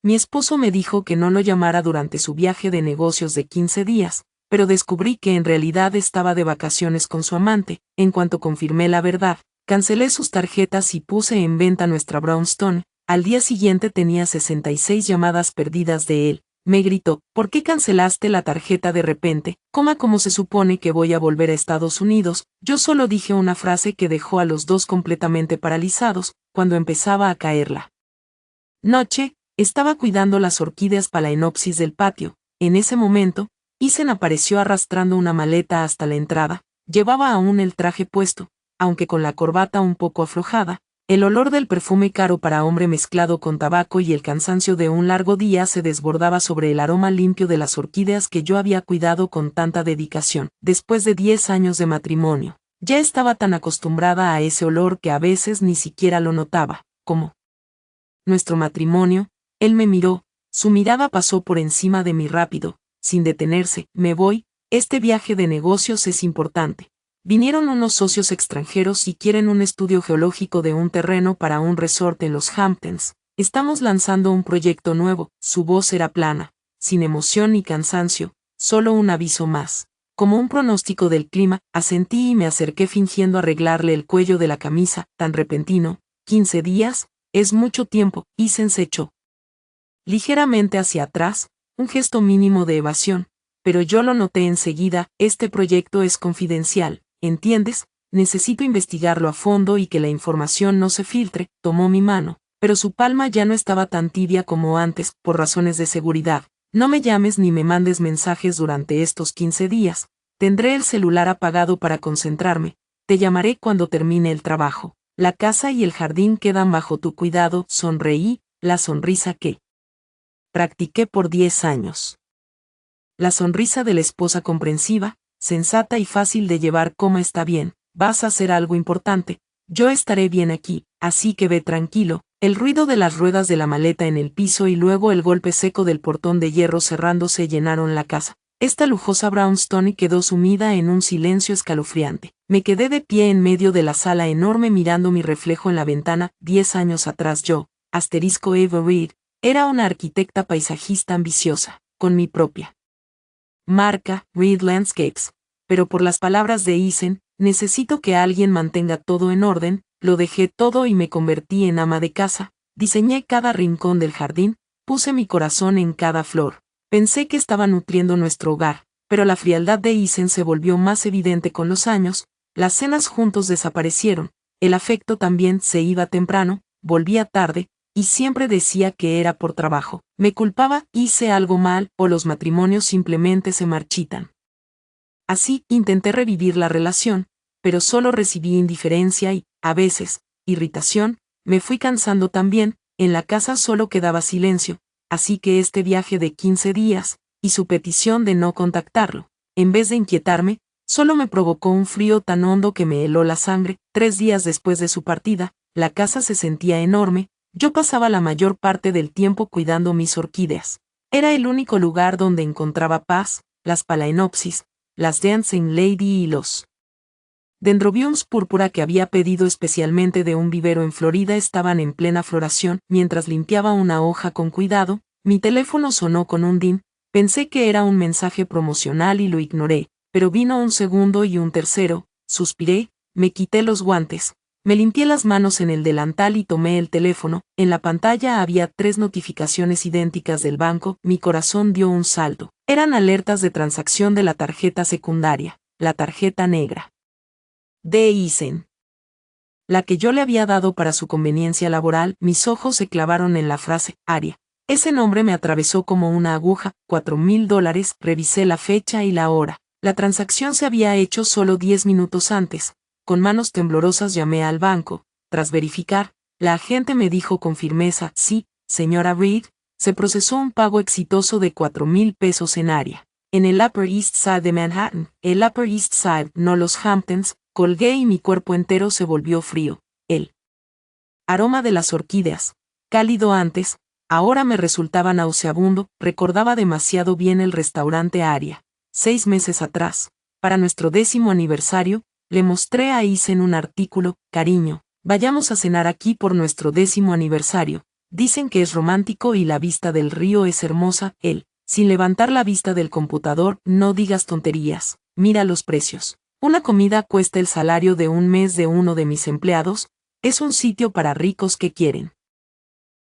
Mi esposo me dijo que no lo llamara durante su viaje de negocios de 15 días, pero descubrí que en realidad estaba de vacaciones con su amante. En cuanto confirmé la verdad, cancelé sus tarjetas y puse en venta nuestra Brownstone. Al día siguiente tenía 66 llamadas perdidas de él. Me gritó, ¿por qué cancelaste la tarjeta de repente? ¿Cómo se supone que voy a volver a Estados Unidos? Yo solo dije una frase que dejó a los dos completamente paralizados. Cuando empezaba a caer la noche, estaba cuidando las orquídeas Phalaenopsis del patio. En ese momento, Ethan apareció arrastrando una maleta hasta la entrada. Llevaba aún el traje puesto, aunque con la corbata un poco aflojada. El olor del perfume caro para hombre mezclado con tabaco y el cansancio de un largo día se desbordaba sobre el aroma limpio de las orquídeas que yo había cuidado con tanta dedicación. Después de 10 años de matrimonio, ya estaba tan acostumbrada a ese olor que a veces ni siquiera lo notaba. Como nuestro matrimonio, él me miró, su mirada pasó por encima de mí rápido, sin detenerse. Me voy, este viaje de negocios es importante. Vinieron unos socios extranjeros y quieren un estudio geológico de un terreno para un resort en los Hamptons. Estamos lanzando un proyecto nuevo. Su voz era plana, sin emoción ni cansancio, solo un aviso más. Como un pronóstico del clima, asentí y me acerqué fingiendo arreglarle el cuello de la camisa. Tan repentino, 15 días, es mucho tiempo. Ethan se echó ligeramente hacia atrás, un gesto mínimo de evasión, pero yo lo noté enseguida. Este proyecto es confidencial. ¿Entiendes? Necesito investigarlo a fondo y que la información no se filtre. Tomó mi mano, pero su palma ya no estaba tan tibia como antes. Por razones de seguridad, no me llames ni me mandes mensajes durante estos 15 días. Tendré el celular apagado para concentrarme. Te llamaré cuando termine el trabajo. La casa y el jardín quedan bajo tu cuidado. Sonreí, la sonrisa que practiqué por 10 años. La sonrisa de la esposa comprensiva, sensata y fácil de llevar. ¿Cómo está bien? Vas a hacer algo importante. Yo estaré bien aquí, así que ve tranquilo. El ruido de las ruedas de la maleta en el piso y luego el golpe seco del portón de hierro cerrándose llenaron la casa. Esta lujosa brownstone quedó sumida en un silencio escalofriante. Me quedé de pie en medio de la sala enorme mirando mi reflejo en la ventana. 10 años atrás yo, Eva Reed, era una arquitecta paisajista ambiciosa, con mi propia marca, Reed Landscapes, pero por las palabras de Ethan, necesito que alguien mantenga todo en orden. Lo dejé todo y me convertí en ama de casa. Diseñé cada rincón del jardín, puse mi corazón en cada flor. Pensé que estaba nutriendo nuestro hogar, pero la frialdad de Ethan se volvió más evidente con los años. Las cenas juntos desaparecieron, el afecto también. Se iba temprano, volvía tarde, y siempre decía que era por trabajo. Me culpaba, hice algo mal, o los matrimonios simplemente se marchitan. Así, intenté revivir la relación, pero solo recibí indiferencia y, a veces, irritación. Me fui cansando también. En la casa solo quedaba silencio, así que este viaje de 15 días, y su petición de no contactarlo, en vez de inquietarme, solo me provocó un frío tan hondo que me heló la sangre. 3 días después de su partida, la casa se sentía enorme. Yo pasaba la mayor parte del tiempo cuidando mis orquídeas. Era el único lugar donde encontraba paz. Las Phalaenopsis, las Dancing Lady y los Dendrobiums púrpura que había pedido especialmente de un vivero en Florida estaban en plena floración. Mientras limpiaba una hoja con cuidado, mi teléfono sonó con un ding. Pensé que era un mensaje promocional y lo ignoré, pero vino un segundo y un tercero. Suspiré, me quité los guantes. Me limpié las manos en el delantal y tomé el teléfono. En la pantalla había 3 notificaciones idénticas del banco. Mi corazón dio un salto. Eran alertas de transacción de la tarjeta secundaria, la tarjeta negra de Ethan, la que yo le había dado para su conveniencia laboral. Mis ojos se clavaron en la frase Aria. Ese nombre me atravesó como una aguja. $4,000. Revisé la fecha y la hora. La transacción se había hecho solo 10 minutos antes. Con manos temblorosas llamé al banco. Tras verificar, la agente me dijo con firmeza: sí, señora Reed, se procesó un pago exitoso de $4,000 en Aria, en el Upper East Side de Manhattan. El Upper East Side, no los Hamptons. Colgué y mi cuerpo entero se volvió frío. El aroma de las orquídeas, cálido antes, ahora me resultaba nauseabundo. Recordaba demasiado bien el restaurante Aria. 6 meses atrás, para nuestro 10º aniversario, le mostré a Ethan un artículo. Cariño, vayamos a cenar aquí por nuestro 10º aniversario. Dicen que es romántico y la vista del río es hermosa. Él, sin levantar la vista del computador, no digas tonterías, mira los precios. Una comida cuesta el salario de un mes de uno de mis empleados, es un sitio para ricos que quieren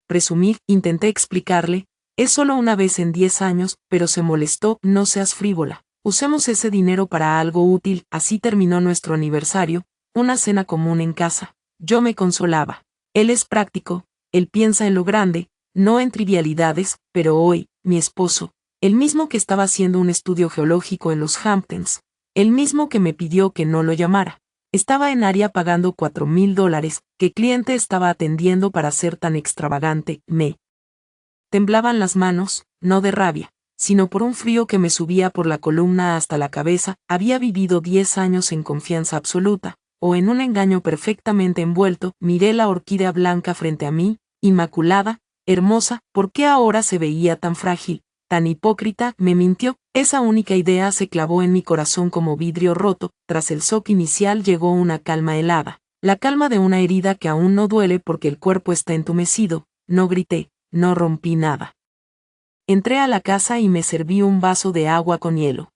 presumir. Intenté explicarle, es solo una vez en 10 años, pero se molestó. No seas frívola, usemos ese dinero para algo útil. Así terminó nuestro aniversario, una cena común en casa. Yo me consolaba. Él es práctico, él piensa en lo grande, no en trivialidades, pero hoy, mi esposo, el mismo que estaba haciendo un estudio geológico en los Hamptons, el mismo que me pidió que no lo llamara, estaba en área pagando $4,000. ¿Qué cliente estaba atendiendo para ser tan extravagante? Me temblaban las manos, no de rabia, sino por un frío que me subía por la columna hasta la cabeza. Había vivido 10 años en confianza absoluta, o en un engaño perfectamente envuelto. Miré la orquídea blanca frente a mí, inmaculada, hermosa. ¿Por qué ahora se veía tan frágil, tan hipócrita? Me mintió. Esa única idea se clavó en mi corazón como vidrio roto. Tras el shock inicial llegó una calma helada, la calma de una herida que aún no duele porque el cuerpo está entumecido. No grité, no rompí nada. Entré a la casa y me serví un vaso de agua con hielo.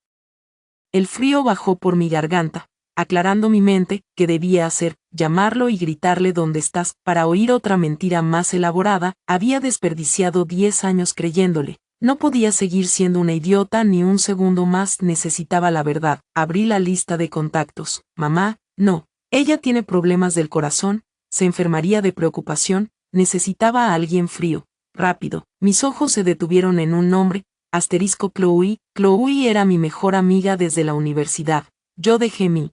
El frío bajó por mi garganta, aclarando mi mente. ¿Qué debía hacer? Llamarlo y gritarle ¿dónde estás? Para oír otra mentira más elaborada. Había desperdiciado 10 años creyéndole. No podía seguir siendo una idiota ni un segundo más. Necesitaba la verdad. Abrí la lista de contactos. Mamá, no. Ella tiene problemas del corazón, se enfermaría de preocupación. Necesitaba a alguien frío, rápido. Mis ojos se detuvieron en un nombre, *Chloe. Chloe era mi mejor amiga desde la universidad. Yo dejé mi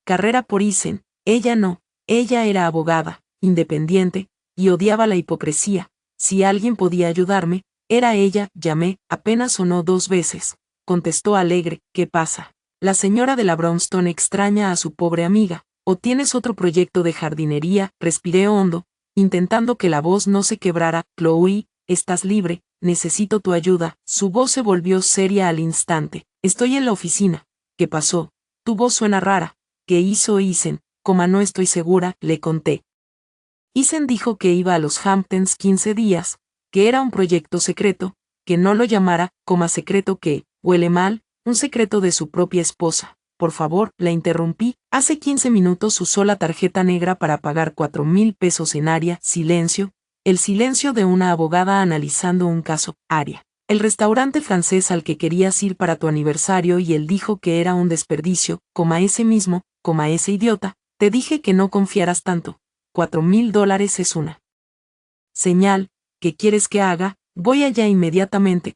carrera por Isen, ella no. Ella era abogada, independiente, y odiaba la hipocresía. Si alguien podía ayudarme, era ella. Llamé, apenas sonó 2 veces. Contestó alegre. ¿Qué pasa? La señora de la Brownstone extraña a su pobre amiga. ¿O tienes otro proyecto de jardinería? Respiré hondo, intentando que la voz no se quebrara. Chloe, estás libre, necesito tu ayuda. Su voz se volvió seria al instante. Estoy en la oficina. ¿Qué pasó? Tu voz suena rara. ¿Qué hizo Isen? No estoy segura, le conté. Isen dijo que iba a los Hamptons 15 días, que era un proyecto secreto, que no lo llamara, secreto que, huele mal, un secreto de su propia esposa. Por favor, la interrumpí. Hace 15 minutos usó la tarjeta negra para pagar $4,000 en área. Silencio. El silencio de una abogada analizando un caso. Área. El restaurante francés al que querías ir para tu aniversario y él dijo que era un desperdicio, ese mismo, ese idiota. Te dije que no confiaras tanto. $4,000 es una señal. ¿Qué quieres que haga? Voy allá inmediatamente.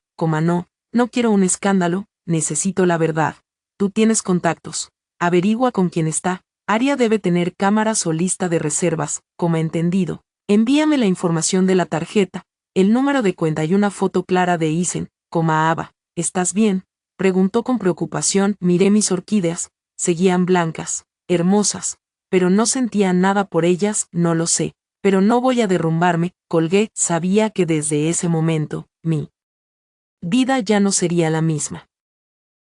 No quiero un escándalo, necesito la verdad. Tú tienes contactos. Averigua con quién está. Aria debe tener cámaras o lista de reservas. Entendido. Envíame la información de la tarjeta, el número de cuenta y una foto clara de Isen, Ava. ¿Estás bien? Preguntó con preocupación. Miré mis orquídeas. Seguían blancas, hermosas, pero no sentía nada por ellas. No lo sé, pero no voy a derrumbarme. Colgué. Sabía que desde ese momento, mi vida ya no sería la misma.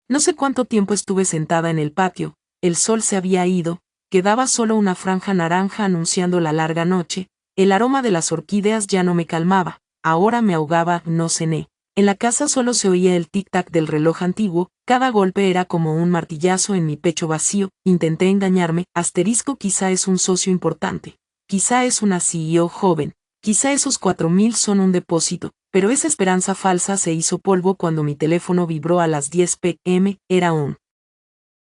No sé cuánto tiempo estuve sentada en el patio. El sol se había ido, quedaba solo una franja naranja anunciando la larga noche. El aroma de las orquídeas ya no me calmaba, ahora me ahogaba. No cené. En la casa solo se oía el tic-tac del reloj antiguo. Cada golpe era como un martillazo en mi pecho vacío. Intenté engañarme. Quizá es un socio importante. Quizá es una CEO joven. Quizá esos 4,000 son un depósito. Pero esa esperanza falsa se hizo polvo cuando mi teléfono vibró a las 10 p.m. Era un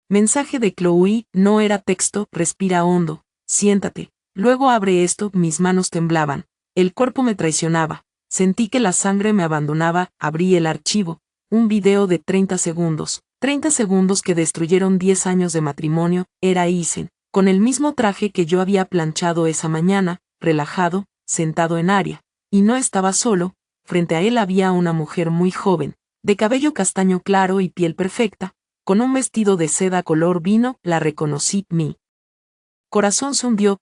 mensaje de Chloe, no era texto. Respira hondo, siéntate, luego abre esto. Mis manos temblaban, el cuerpo me traicionaba, sentí que la sangre me abandonaba. Abrí el archivo, un video de 30 segundos. 30 segundos que destruyeron 10 años de matrimonio. Era Isen, con el mismo traje que yo había planchado esa mañana, relajado, sentado en área. Y no estaba solo. Frente a él había una mujer muy joven, de cabello castaño claro y piel perfecta, con un vestido de seda color vino. La reconocí. Mi corazón se hundió.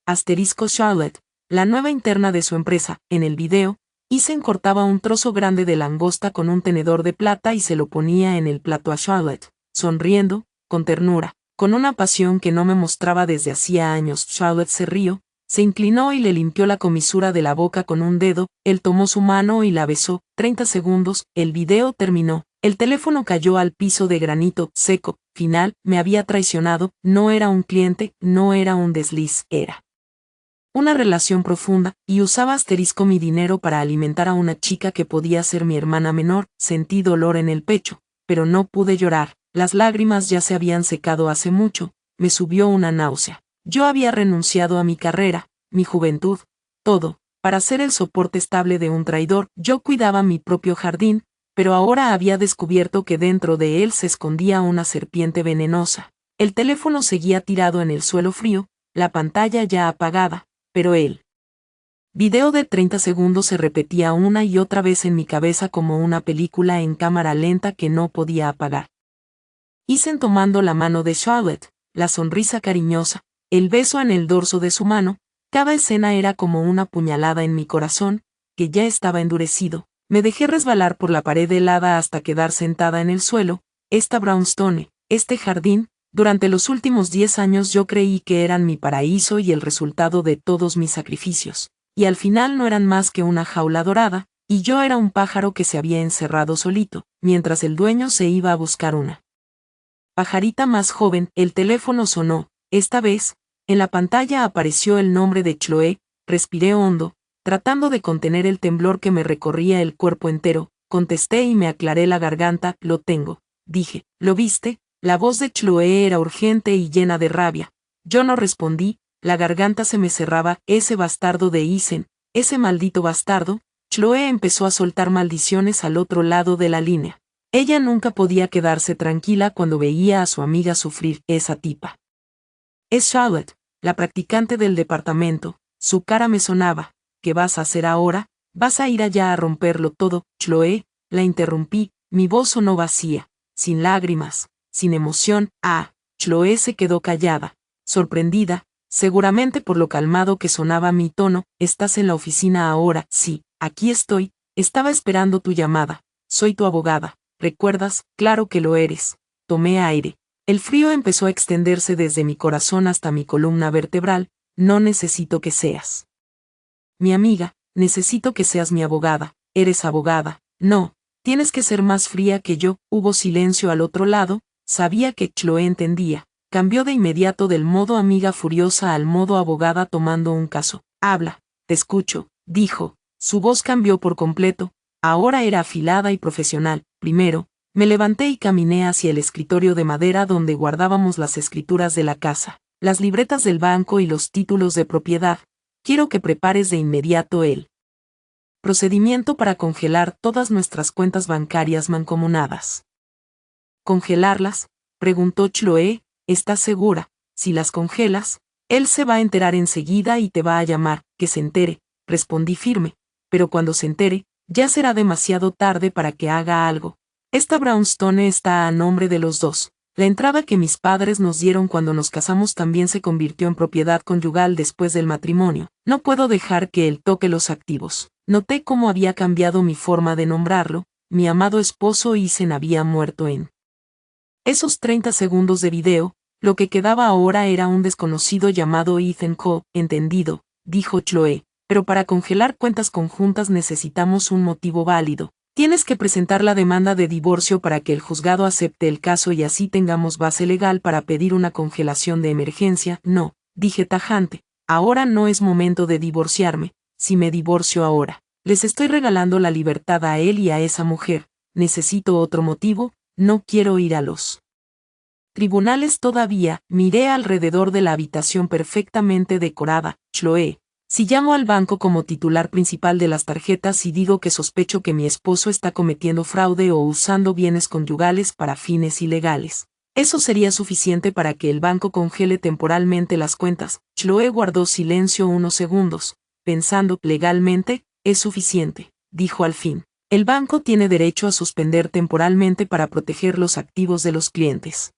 Charlotte, la nueva interna de su empresa. En el video, Isen cortaba un trozo grande de langosta con un tenedor de plata y se lo ponía en el plato a Charlotte, sonriendo, con ternura, con una pasión que no me mostraba desde hacía años. Charlotte se rió, Se inclinó y le limpió la comisura de la boca con un dedo, él tomó su mano y la besó. 30 segundos, el video terminó. El teléfono cayó al piso de granito seco. Final, me había traicionado, no era un cliente, no era un desliz, era una relación profunda, y usaba asterisco mi dinero para alimentar a una chica que podía ser mi hermana menor. Sentí dolor en el pecho, pero no pude llorar, las lágrimas ya se habían secado hace mucho, me subió una náusea. Yo había renunciado a mi carrera, mi juventud, todo, para ser el soporte estable de un traidor. Yo cuidaba mi propio jardín, pero ahora había descubierto que dentro de él se escondía una serpiente venenosa. El teléfono seguía tirado en el suelo frío, la pantalla ya apagada, pero el video de 30 segundos se repetía una y otra vez en mi cabeza como una película en cámara lenta que no podía apagar. Ethan tomando la mano de Charlotte, la sonrisa cariñosa, el beso en el dorso de su mano, cada escena era como una puñalada en mi corazón, que ya estaba endurecido. Me dejé resbalar por la pared helada hasta quedar sentada en el suelo. Esta brownstone, este jardín, durante los últimos 10 años yo creí que eran mi paraíso y el resultado de todos mis sacrificios, y al final no eran más que una jaula dorada, y yo era un pájaro que se había encerrado solito, mientras el dueño se iba a buscar una pajarita más joven. El teléfono sonó, esta vez, en la pantalla apareció el nombre de Chloe. Respiré hondo, tratando de contener el temblor que me recorría el cuerpo entero. Contesté y me aclaré la garganta. Lo tengo, dije. ¿Lo viste? La voz de Chloe era urgente y llena de rabia. Yo no respondí, la garganta se me cerraba. Ese bastardo de Ethan, ese maldito bastardo. Chloe empezó a soltar maldiciones al otro lado de la línea. Ella nunca podía quedarse tranquila cuando veía a su amiga sufrir. Esa tipa es Charlotte, la practicante del departamento. Su cara me sonaba. ¿Qué vas a hacer ahora? ¿Vas a ir allá a romperlo todo? Chloe, la interrumpí, mi voz sonó vacía, sin lágrimas, sin emoción. Chloe se quedó callada, sorprendida, seguramente por lo calmado que sonaba mi tono. ¿Estás en la oficina ahora? Sí, aquí estoy, estaba esperando tu llamada. Soy tu abogada, ¿recuerdas? Claro que lo eres. Tomé aire. El frío empezó a extenderse desde mi corazón hasta mi columna vertebral. No necesito que seas mi amiga, necesito que seas mi abogada. Eres abogada. No, tienes que ser más fría que yo. Hubo silencio al otro lado. Sabía que Chloe entendía. Cambió de inmediato del modo amiga furiosa al modo abogada tomando un caso. Habla, te escucho, dijo. Su voz cambió por completo. Ahora era afilada y profesional. Primero, me levanté y caminé hacia el escritorio de madera donde guardábamos las escrituras de la casa, las libretas del banco y los títulos de propiedad. Quiero que prepares de inmediato el procedimiento para congelar todas nuestras cuentas bancarias mancomunadas. ¿Congelarlas?, preguntó Chloe. ¿Estás segura? Si las congelas, él se va a enterar enseguida y te va a llamar. Que se entere, respondí firme, pero cuando se entere, ya será demasiado tarde para que haga algo. Esta brownstone está a nombre de los dos. La entrada que mis padres nos dieron cuando nos casamos también se convirtió en propiedad conyugal después del matrimonio. No puedo dejar que él toque los activos. Noté cómo había cambiado mi forma de nombrarlo. Mi amado esposo Ethan había muerto en esos 30 segundos de video. Lo que quedaba ahora era un desconocido llamado Ethan Cole. Entendido, dijo Chloe, pero para congelar cuentas conjuntas necesitamos un motivo válido. Tienes que presentar la demanda de divorcio para que el juzgado acepte el caso y así tengamos base legal para pedir una congelación de emergencia. No, dije tajante, ahora no es momento de divorciarme. Si me divorcio ahora, les estoy regalando la libertad a él y a esa mujer. Necesito otro motivo, no quiero ir a los tribunales todavía. Miré alrededor de la habitación perfectamente decorada. Chloe, si llamo al banco como titular principal de las tarjetas y digo que sospecho que mi esposo está cometiendo fraude o usando bienes conyugales para fines ilegales, ¿eso sería suficiente para que el banco congele temporalmente las cuentas? Chloe guardó silencio unos segundos, pensando. Legalmente, es suficiente, dijo al fin. El banco tiene derecho a suspender temporalmente para proteger los activos de los clientes.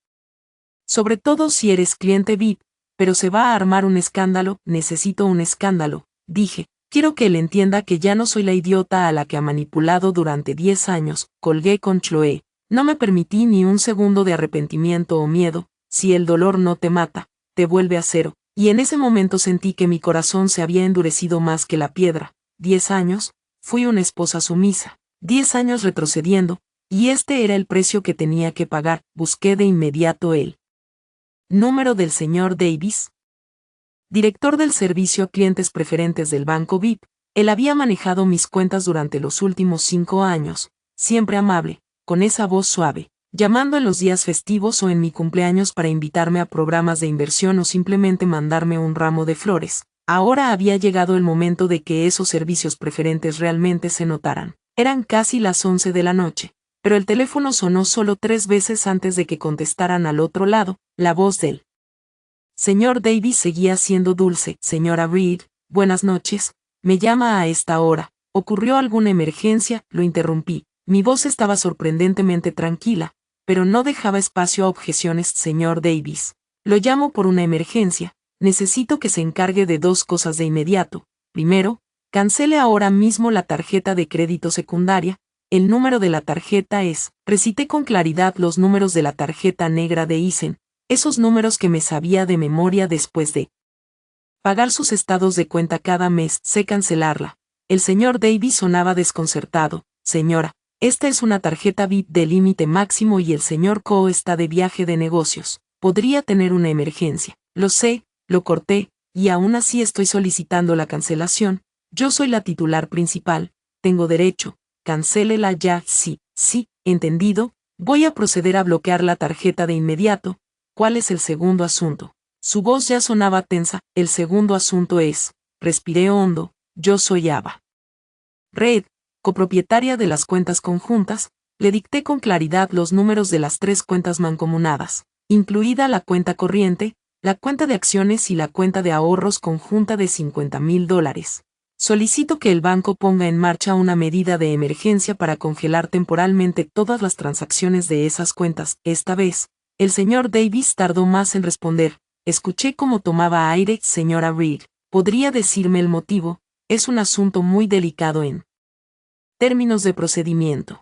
Sobre todo si eres cliente VIP. Pero se va a armar un escándalo. Necesito un escándalo, dije. Quiero que él entienda que ya no soy la idiota a la que ha manipulado durante 10 años. Colgué con Chloe. No me permití ni un segundo de arrepentimiento o miedo. Si el dolor no te mata, te vuelve a cero. y en ese momento sentí que mi corazón se había endurecido más que la piedra. 10 años, fui una esposa sumisa. 10 años retrocediendo, y este era el precio que tenía que pagar. Busqué de inmediato el número del señor Davis, director del servicio a clientes preferentes del banco VIP. Él había manejado mis cuentas durante los últimos 5 años, siempre amable, con esa voz suave, llamando en los días festivos o en mi cumpleaños para invitarme a programas de inversión o simplemente mandarme un ramo de flores. Ahora había llegado el momento de que esos servicios preferentes realmente se notaran. Eran casi las 11 de la noche, pero el teléfono sonó solo 3 veces antes de que contestaran al otro lado. La voz del señor Davis seguía siendo dulce. Señora Reed, buenas noches. Me llama a esta hora. ¿Ocurrió alguna emergencia? Lo interrumpí. Mi voz estaba sorprendentemente tranquila, pero no dejaba espacio a objeciones. Señor Davis, lo llamo por una emergencia. Necesito que se encargue de 2 cosas de inmediato. Primero, cancele ahora mismo la tarjeta de crédito secundaria. El número de la tarjeta es... Recité con claridad los números de la tarjeta negra de Eisen, esos números que me sabía de memoria después de pagar sus estados de cuenta cada mes. Sé cancelarla. El señor Davis sonaba desconcertado. Señora, esta es una tarjeta VIP de límite máximo y el señor Coe está de viaje de negocios. Podría tener una emergencia. Lo sé, lo corté, y aún así estoy solicitando la cancelación. Yo soy la titular principal. Tengo derecho. Cancélela ya. Sí, entendido. Voy a proceder a bloquear la tarjeta de inmediato. ¿Cuál es el segundo asunto? Su voz ya sonaba tensa. El segundo asunto es... Respiré hondo. Yo soy Ava Reed, copropietaria de las cuentas conjuntas. Le dicté con claridad los números de las 3 cuentas mancomunadas, incluida la cuenta corriente, la cuenta de acciones y la cuenta de ahorros conjunta de $50,000. Solicito que el banco ponga en marcha una medida de emergencia para congelar temporalmente todas las transacciones de esas cuentas. Esta vez, el señor Davis tardó más en responder. Escuché cómo tomaba aire. Señora Reed, ¿podría decirme el motivo? Es un asunto muy delicado en términos de procedimiento.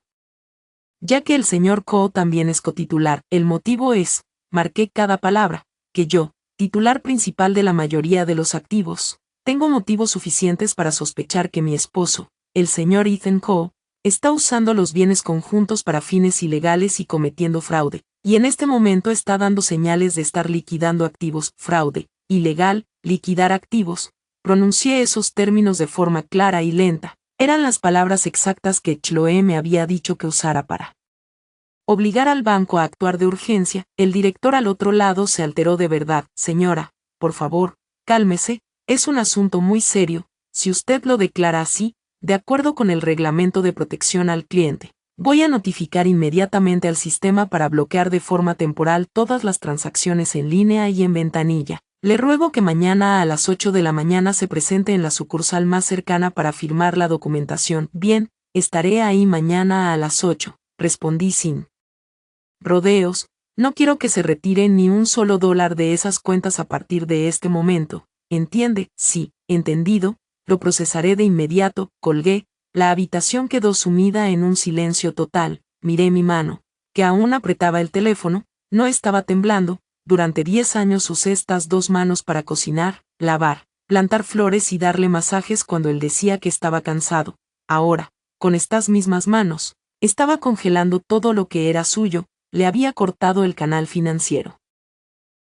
Ya que el señor Coe también es cotitular, el motivo es, marqué cada palabra, que yo, titular principal de la mayoría de los activos, tengo motivos suficientes para sospechar que mi esposo, el señor Ethan Coe, está usando los bienes conjuntos para fines ilegales y cometiendo fraude, y en este momento está dando señales de estar liquidando activos. Fraude, ilegal, liquidar activos. Pronuncié esos términos de forma clara y lenta. Eran las palabras exactas que Chloe me había dicho que usara para obligar al banco a actuar de urgencia. El director al otro lado se alteró de verdad. Señora, por favor, cálmese, es un asunto muy serio. Si usted lo declara así, de acuerdo con el reglamento de protección al cliente, voy a notificar inmediatamente al sistema para bloquear de forma temporal todas las transacciones en línea y en ventanilla. Le ruego que mañana a las 8 de la mañana se presente en la sucursal más cercana para firmar la documentación. Bien, estaré ahí mañana a las 8, respondí sin rodeos. No quiero que se retire ni un solo dólar de esas cuentas a partir de este momento. ¿Entiende? Sí, entendido. Lo procesaré de inmediato. Colgué. La habitación quedó sumida en un silencio total. Miré mi mano, que aún apretaba el teléfono. No estaba temblando. Durante 10 años usé estas 2 manos para cocinar, lavar, plantar flores y darle masajes cuando él decía que estaba cansado. Ahora, con estas mismas manos, estaba congelando todo lo que era suyo. Le había cortado el canal financiero.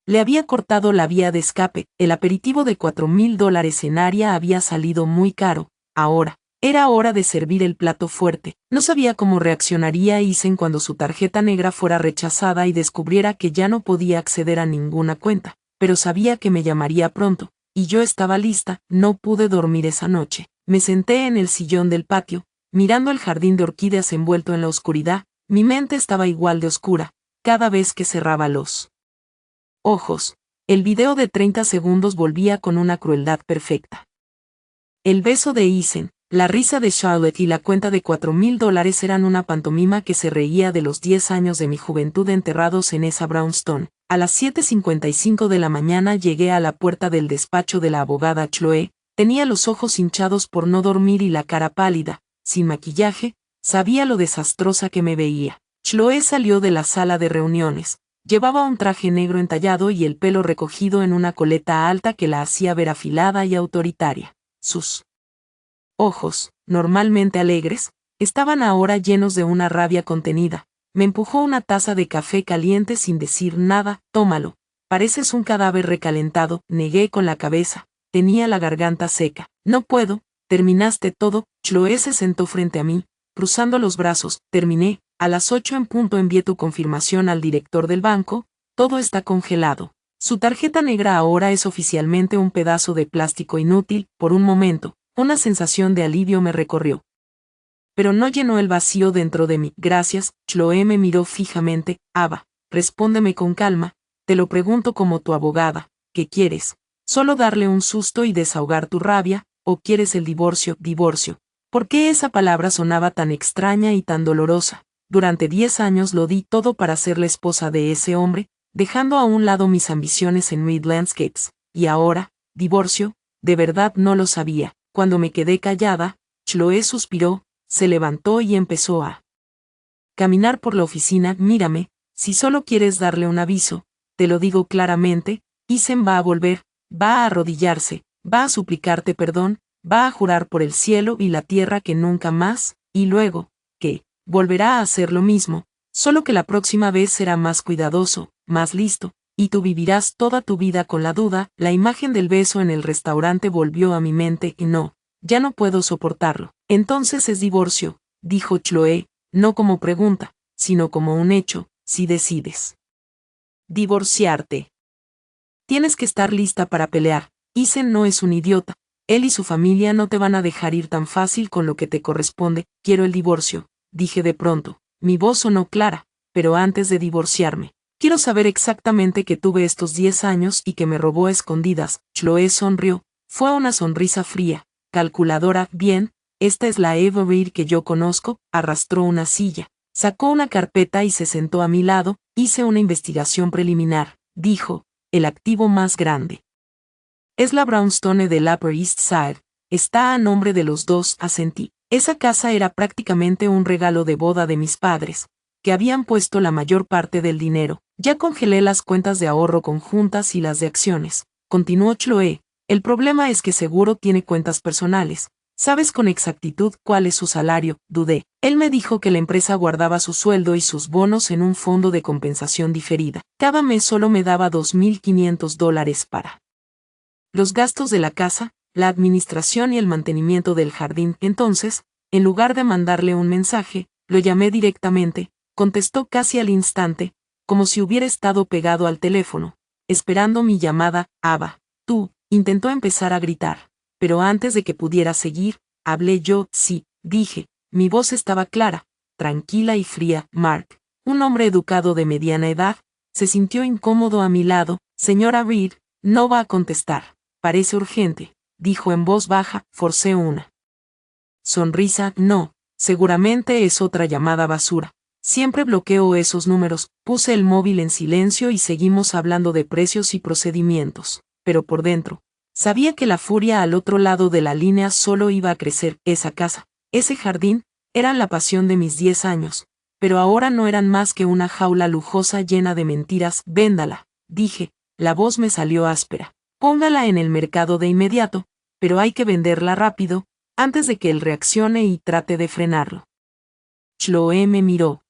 Le había cortado la vía de escape. El aperitivo de $4,000 en área había salido muy caro. Ahora, era hora de servir el plato fuerte. No sabía cómo reaccionaría Eisen cuando su tarjeta negra fuera rechazada y descubriera que ya no podía acceder a ninguna cuenta, pero sabía que me llamaría pronto, y yo estaba lista. No pude dormir esa noche. Me senté en el sillón del patio, mirando el jardín de orquídeas envuelto en la oscuridad. Mi mente estaba igual de oscura. Cada vez que cerraba los ojos, el video de 30 segundos volvía con una crueldad perfecta. El beso de Eisen, la risa de Charlotte y la cuenta de $4,000 eran una pantomima que se reía de los 10 años de mi juventud enterrados en esa brownstone. A las 7:55 de la mañana llegué a la puerta del despacho de la abogada Chloe. Tenía los ojos hinchados por no dormir y la cara pálida, sin maquillaje. Sabía lo desastrosa que me veía. Chloe salió de la sala de reuniones. Llevaba un traje negro entallado y el pelo recogido en una coleta alta que la hacía ver afilada y autoritaria. Sus ojos, normalmente alegres, estaban ahora llenos de una rabia contenida. Me empujó una taza de café caliente sin decir nada. Tómalo. Pareces un cadáver recalentado, negué con la cabeza. Tenía la garganta seca. No puedo. Terminaste todo. Chloe se sentó frente a mí, cruzando los brazos. Terminé. A las 8 en punto envié tu confirmación al director del banco. Todo está congelado. Su tarjeta negra ahora es oficialmente un pedazo de plástico inútil. Por un momento, una sensación de alivio me recorrió. Pero no llenó el vacío dentro de mí. Gracias. Chloe me miró fijamente. Ava, respóndeme con calma. Te lo pregunto como tu abogada. ¿Qué quieres? ¿Solo darle un susto y desahogar tu rabia? ¿O quieres el divorcio? Divorcio. ¿Por qué esa palabra sonaba tan extraña y tan dolorosa? Durante 10 años lo di todo para ser la esposa de ese hombre, dejando a un lado mis ambiciones en Reed Landscapes. Y ahora, divorcio, de verdad no lo sabía. Cuando me quedé callada, Chloe suspiró, se levantó y empezó a caminar por la oficina. Mírame, si solo quieres darle un aviso, te lo digo claramente, Isen va a volver, va a arrodillarse, va a suplicarte perdón, va a jurar por el cielo y la tierra que nunca más, y luego, que, volverá a hacer lo mismo, solo que la próxima vez será más cuidadoso, más listo, y tú vivirás toda tu vida con la duda. La imagen del beso en el restaurante volvió a mi mente y no, ya no puedo soportarlo. Entonces es divorcio, dijo Chloe, no como pregunta, sino como un hecho. Si decides divorciarte, tienes que estar lista para pelear. Isen no es un idiota. Él y su familia no te van a dejar ir tan fácil con lo que te corresponde. Quiero el divorcio, dije de pronto. Mi voz sonó clara, pero antes de divorciarme, quiero saber exactamente qué tuve estos 10 años y que me robó a escondidas. Chloe sonrió. Fue una sonrisa fría, calculadora. Bien, esta es la Eva Reed que yo conozco. Arrastró una silla, sacó una carpeta y se sentó a mi lado. Hice una investigación preliminar, dijo. El activo más grande es la brownstone del Upper East Side. Está a nombre de los dos. Asentí. Esa casa era prácticamente un regalo de boda de mis padres, que habían puesto la mayor parte del dinero. Ya congelé las cuentas de ahorro conjuntas y las de acciones. Continuó Chloe. El problema es que seguro tiene cuentas personales. ¿Sabes con exactitud cuál es su salario? Dudé. Él me dijo que la empresa guardaba su sueldo y sus bonos en un fondo de compensación diferida. Cada mes solo me daba $2,500 para los gastos de la casa, la administración y el mantenimiento del jardín. Entonces, en lugar de mandarle un mensaje, lo llamé directamente. Contestó casi al instante, como si hubiera estado pegado al teléfono, esperando mi llamada. Ava, tú, intentó empezar a gritar. Pero antes de que pudiera seguir, hablé yo. Sí, dije. Mi voz estaba clara, tranquila y fría. Mark, un hombre educado de mediana edad, se sintió incómodo a mi lado. Señora Reed, no va a contestar. Parece urgente, dijo en voz baja. Forcé una sonrisa. No, seguramente es otra llamada basura. Siempre bloqueo esos números. Puse el móvil en silencio y seguimos hablando de precios y procedimientos. Pero por dentro, sabía que la furia al otro lado de la línea solo iba a crecer. Esa casa, ese jardín, eran la pasión de mis 10 años, pero ahora no eran más que una jaula lujosa llena de mentiras. Véndala, dije, la voz me salió áspera. Póngala en el mercado de inmediato, pero hay que venderla rápido, antes de que él reaccione y trate de frenarlo. Chloe me miró.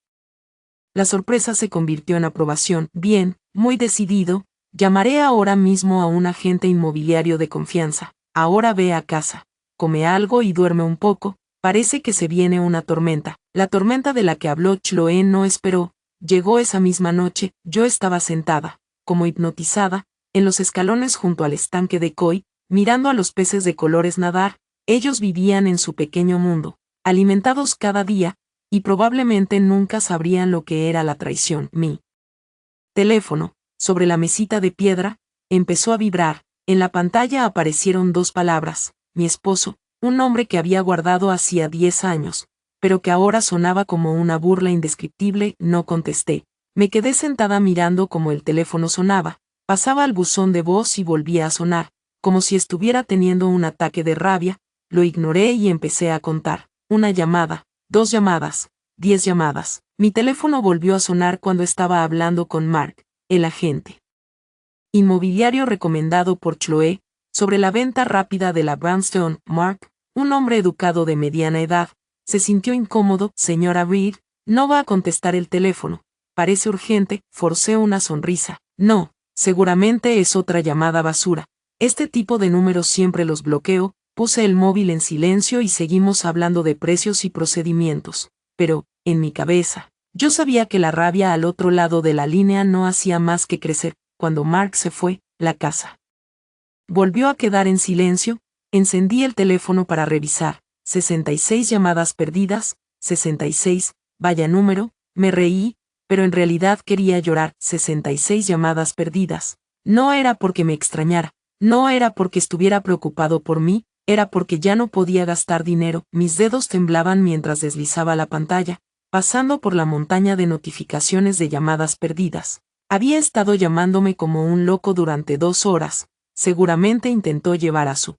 La sorpresa se convirtió en aprobación. Bien, muy decidido. Llamaré ahora mismo a un agente inmobiliario de confianza. Ahora ve a casa, come algo y duerme un poco. Parece que se viene una tormenta. La tormenta de la que habló Chloe no esperó. Llegó esa misma noche. Yo estaba sentada, como hipnotizada, en los escalones junto al estanque de koi, mirando a los peces de colores nadar. Ellos vivían en su pequeño mundo, alimentados cada día, y probablemente nunca sabrían lo que era la traición. Mi teléfono, sobre la mesita de piedra, empezó a vibrar. En la pantalla aparecieron 2 palabras. Mi esposo, un nombre que había guardado hacía 10 años, pero que ahora sonaba como una burla indescriptible. No contesté. Me quedé sentada mirando cómo el teléfono sonaba. Pasaba al buzón de voz y volvía a sonar, como si estuviera teniendo un ataque de rabia. Lo ignoré y empecé a contar. 1 llamada, 2 llamadas, 10 llamadas. Mi teléfono volvió a sonar cuando estaba hablando con Mark, el agente inmobiliario recomendado por Chloe, sobre la venta rápida de la Brownstone. Mark, un hombre educado de mediana edad, se sintió incómodo. Señora Reed, no va a contestar el teléfono. Parece urgente. Forcé una sonrisa. No, seguramente es otra llamada basura. Este tipo de números siempre los bloqueo. Puse el móvil en silencio y seguimos hablando de precios y procedimientos. Pero, en mi cabeza, yo sabía que la rabia al otro lado de la línea no hacía más que crecer. Cuando Mark se fue, la casa volvió a quedar en silencio. Encendí el teléfono para revisar. 66 llamadas perdidas, 66, vaya número. Me reí, pero en realidad quería llorar. 66 llamadas perdidas. No era porque me extrañara, no era porque estuviera preocupado por mí, era porque ya no podía gastar dinero. Mis dedos temblaban mientras deslizaba la pantalla, pasando por la montaña de notificaciones de llamadas perdidas. Había estado llamándome como un loco durante 2 horas. Seguramente intentó llevar a su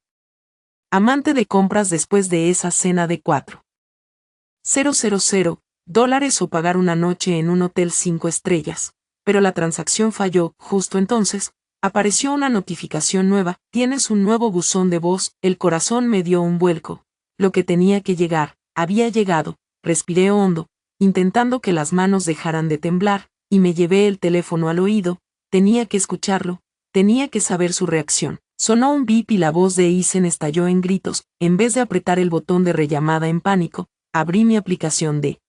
amante de compras después de esa cena de $4,000 o pagar una noche en un hotel 5 estrellas. Pero la transacción falló. Justo entonces, apareció una notificación nueva. Tienes un nuevo buzón de voz. El corazón me dio un vuelco. Lo que tenía que llegar, había llegado. Respiré hondo, intentando que las manos dejaran de temblar, y me llevé el teléfono al oído. Tenía que escucharlo, tenía que saber su reacción. Sonó un bip y la voz de Eisen estalló en gritos. En vez de apretar el botón de rellamada en pánico, abrí mi aplicación de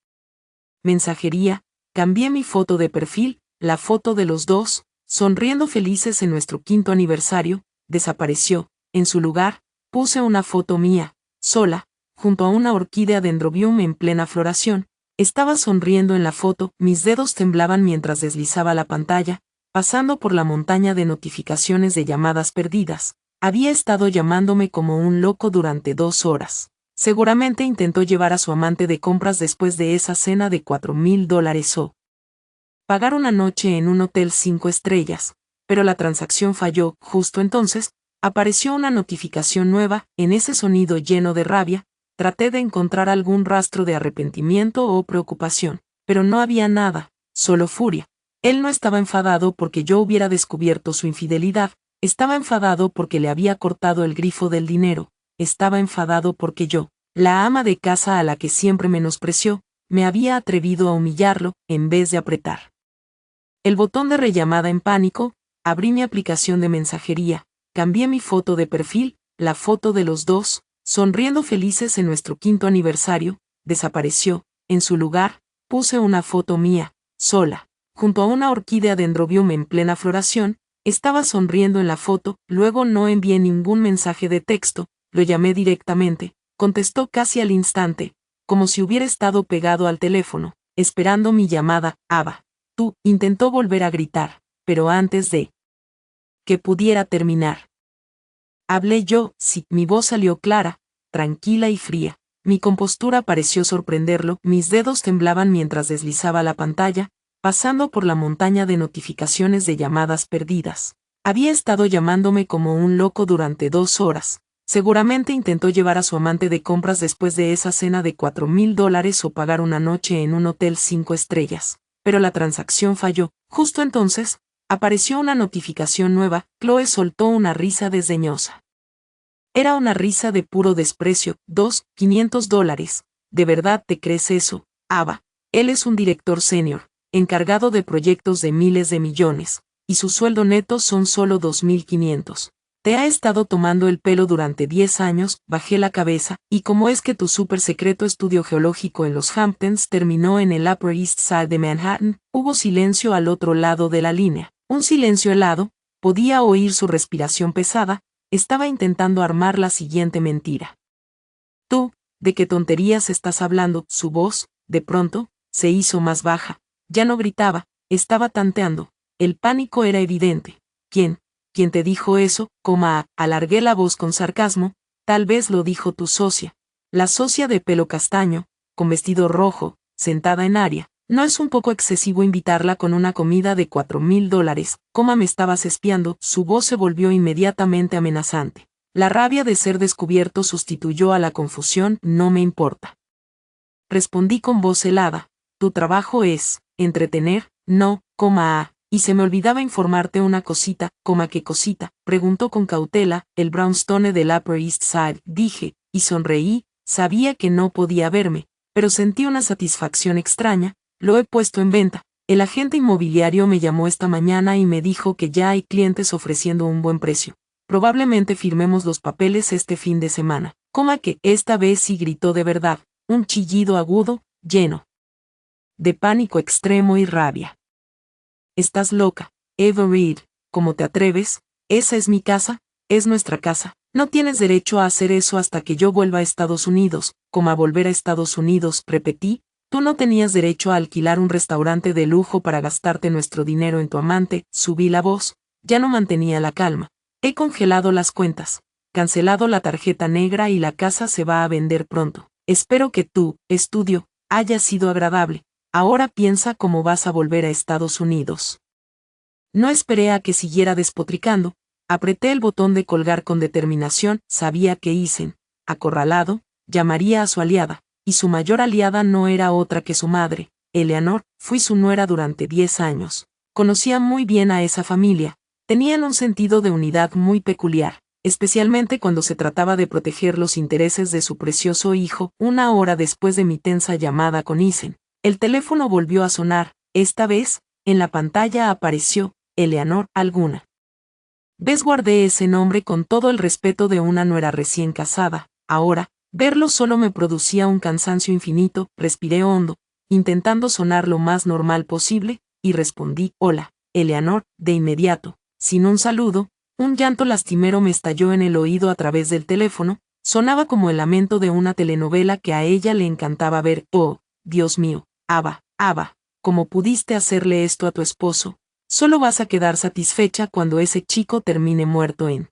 mensajería, cambié mi foto de perfil, la foto de los dos, sonriendo felices en nuestro 5º aniversario, desapareció. En su lugar, puse una foto mía, sola, junto a una orquídea dendrobium en plena floración. Estaba sonriendo en la foto. Mis dedos temblaban mientras deslizaba la pantalla, pasando por la montaña de notificaciones de llamadas perdidas. Había estado llamándome como un loco durante 2 horas. Seguramente intentó llevar a su amante de compras después de esa cena de $4,000 o pagar una noche en un hotel 5 estrellas. Pero la transacción falló. Justo entonces, apareció una notificación nueva. En ese sonido lleno de rabia, traté de encontrar algún rastro de arrepentimiento o preocupación, pero no había nada, solo furia. Él no estaba enfadado porque yo hubiera descubierto su infidelidad, estaba enfadado porque le había cortado el grifo del dinero, estaba enfadado porque yo, la ama de casa a la que siempre menospreció, me había atrevido a humillarlo. En vez de apretar el botón de rellamada en pánico, abrí mi aplicación de mensajería, cambié mi foto de perfil, la foto de los dos, sonriendo felices en nuestro 5º aniversario, desapareció. En su lugar, puse una foto mía, sola, junto a una orquídea dendrobium en plena floración. Estaba sonriendo en la foto. Luego no envié ningún mensaje de texto, lo llamé directamente. Contestó casi al instante, como si hubiera estado pegado al teléfono, esperando mi llamada. Ava, tú. Intentó volver a gritar, pero antes de que pudiera terminar, hablé yo. Sí. Mi voz salió clara, tranquila y fría. Mi compostura pareció sorprenderlo. Mis dedos temblaban mientras deslizaba la pantalla, pasando por la montaña de notificaciones de llamadas perdidas. Había estado llamándome como un loco durante 2 horas. Seguramente intentó llevar a su amante de compras después de esa cena de $4,000 o pagar una noche en un hotel 5 estrellas. Pero la transacción falló. Justo entonces, apareció una notificación nueva. Chloe soltó una risa desdeñosa. Era una risa de puro desprecio. $500. ¿De verdad te crees eso, Ava? Él es un director senior, encargado de proyectos de miles de millones, y su sueldo neto son solo $2,500. Te ha estado tomando el pelo durante 10 años. Bajé la cabeza. ¿Y cómo es que tu súper secreto estudio geológico en los Hamptons terminó en el Upper East Side de Manhattan? Hubo silencio al otro lado de la línea. Un silencio helado. Podía oír su respiración pesada. Estaba intentando armar la siguiente mentira. Tú, ¿de qué tonterías estás hablando? Su voz, de pronto, se hizo más baja. Ya no gritaba, estaba tanteando. El pánico era evidente. ¿Quién te dijo eso? Alargué la voz con sarcasmo. Tal vez lo dijo tu socia. La socia de pelo castaño, con vestido rojo, sentada en área. ¿No es un poco excesivo invitarla con una comida de $4,000? Me estabas espiando. Su voz se volvió inmediatamente amenazante. La rabia de ser descubierto sustituyó a la confusión. No me importa. respondí con voz helada. Tu trabajo es entretener, no, y se me olvidaba informarte una cosita, ¿qué cosita? Preguntó con cautela, el brownstone del Upper East Side, dije, y sonreí, sabía que no podía verme, pero sentí una satisfacción extraña. Lo he puesto en venta. El agente inmobiliario me llamó esta mañana y me dijo que ya hay clientes ofreciendo un buen precio. Probablemente firmemos los papeles este fin de semana. Que esta vez sí gritó de verdad, un chillido agudo, lleno de pánico extremo y rabia. Estás loca, Eva Reed, ¿cómo te atreves? Esa es mi casa, es nuestra casa. No tienes derecho a hacer eso hasta que yo vuelva a Estados Unidos. A volver a Estados Unidos, repetí. Tú no tenías derecho a alquilar un restaurante de lujo para gastarte nuestro dinero en tu amante. Subí la voz. Ya no mantenía la calma. He congelado las cuentas, cancelado la tarjeta negra y la casa se va a vender pronto. Espero que tu estudio haya sido agradable. Ahora piensa cómo vas a volver a Estados Unidos. No esperé a que siguiera despotricando. Apreté el botón de colgar con determinación. Sabía que Isen, acorralado, llamaría a su aliada, y su mayor aliada no era otra que su madre, Eleanor. Fui su nuera durante 10 años. Conocía muy bien a esa familia. Tenían un sentido de unidad muy peculiar, especialmente cuando se trataba de proteger los intereses de su precioso hijo. Una hora después de mi tensa llamada con Isen, el teléfono volvió a sonar. Esta vez, en la pantalla apareció Eleanor alguna. Guardé ese nombre con todo el respeto de una nuera recién casada. Ahora, verlo solo me producía un cansancio infinito. Respiré hondo, intentando sonar lo más normal posible, y respondí, hola, Eleanor, de inmediato. Sin un saludo, un llanto lastimero me estalló en el oído a través del teléfono. Sonaba como el lamento de una telenovela que a ella le encantaba ver. Oh, Dios mío, Ava, ¿cómo pudiste hacerle esto a tu esposo? Solo vas a quedar satisfecha cuando ese chico termine muerto en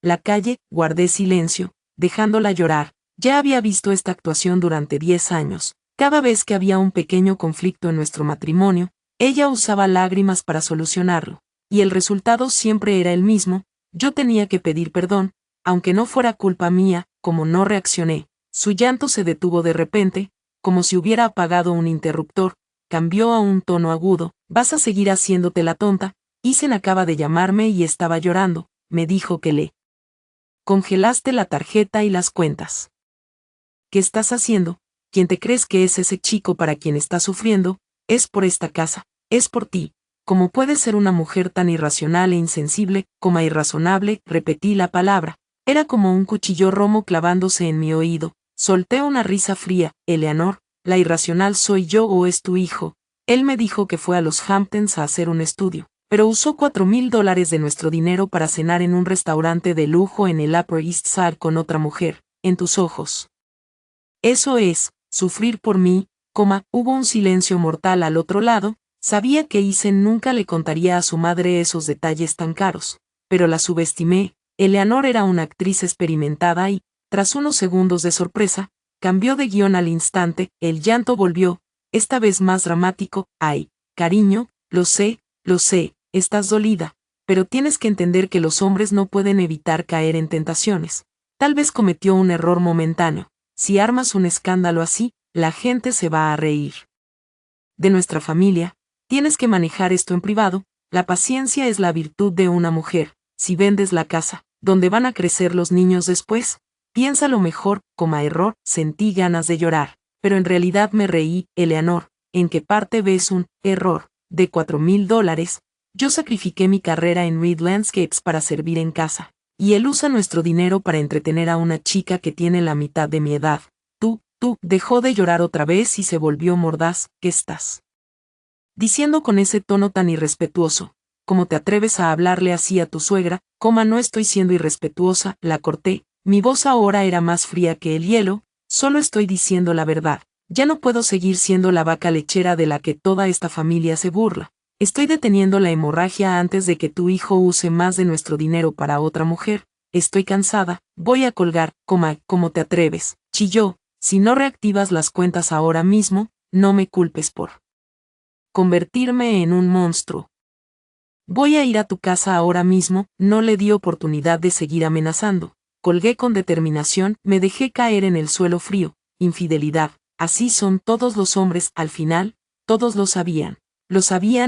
la calle. Guardé silencio, dejándola llorar. Ya había visto esta actuación durante 10 años. Cada vez que había un pequeño conflicto en nuestro matrimonio, ella usaba lágrimas para solucionarlo. Y el resultado siempre era el mismo. Yo tenía que pedir perdón, aunque no fuera culpa mía. Como no reaccioné, su llanto se detuvo de repente, como si hubiera apagado un interruptor. Cambió a un tono agudo. Vas a seguir haciéndote la tonta. Isen acaba de llamarme y estaba llorando. Me dijo que le congelaste la tarjeta y las cuentas. ¿Qué estás haciendo? ¿Quién te crees que es ese chico para quien estás sufriendo? Es por esta casa, es por ti. ¿Cómo puede ser una mujer tan irracional e insensible, irrazonable? Repetí la palabra. Era como un cuchillo romo clavándose en mi oído. Solté una risa fría. Eleanor, ¿la irracional soy yo o es tu hijo? Él me dijo que fue a los Hamptons a hacer un estudio, pero usó $4,000 de nuestro dinero para cenar en un restaurante de lujo en el Upper East Side con otra mujer. En tus ojos. Eso es, sufrir por mí, hubo un silencio mortal al otro lado. Sabía que Isen nunca le contaría a su madre esos detalles tan caros, pero la subestimé. Eleanor era una actriz experimentada y, tras unos segundos de sorpresa, cambió de guión al instante. El llanto volvió, esta vez más dramático. Ay, cariño, lo sé, estás dolida, pero tienes que entender que los hombres no pueden evitar caer en tentaciones. Tal vez cometió un error momentáneo. Si armas un escándalo así, la gente se va a reír de nuestra familia. Tienes que manejar esto en privado. La paciencia es la virtud de una mujer. Si vendes la casa, ¿dónde van a crecer los niños después? Piénsalo mejor. Error. Sentí ganas de llorar, pero en realidad me reí. Eleanor, ¿en qué parte ves un error? De $4,000. Yo sacrifiqué mi carrera en Reed Landscapes para servir en casa, y él usa nuestro dinero para entretener a una chica que tiene la mitad de mi edad. Tú, dejó de llorar otra vez y se volvió mordaz. ¿Qué estás diciendo con ese tono tan irrespetuoso? ¿Cómo te atreves a hablarle así a tu suegra? No estoy siendo irrespetuosa, la corté. Mi voz ahora era más fría que el hielo. Solo estoy diciendo la verdad. Ya no puedo seguir siendo la vaca lechera de la que toda esta familia se burla. Estoy deteniendo la hemorragia antes de que tu hijo use más de nuestro dinero para otra mujer. Estoy cansada, voy a colgar. ¿Cómo te atreves? Chilló. Si no reactivas las cuentas ahora mismo, no me culpes por convertirme en un monstruo. Voy a ir a tu casa ahora mismo. No le di oportunidad de seguir amenazando. Colgué con determinación. Me dejé caer en el suelo frío. Infidelidad. Así son todos los hombres, al final, todos lo sabían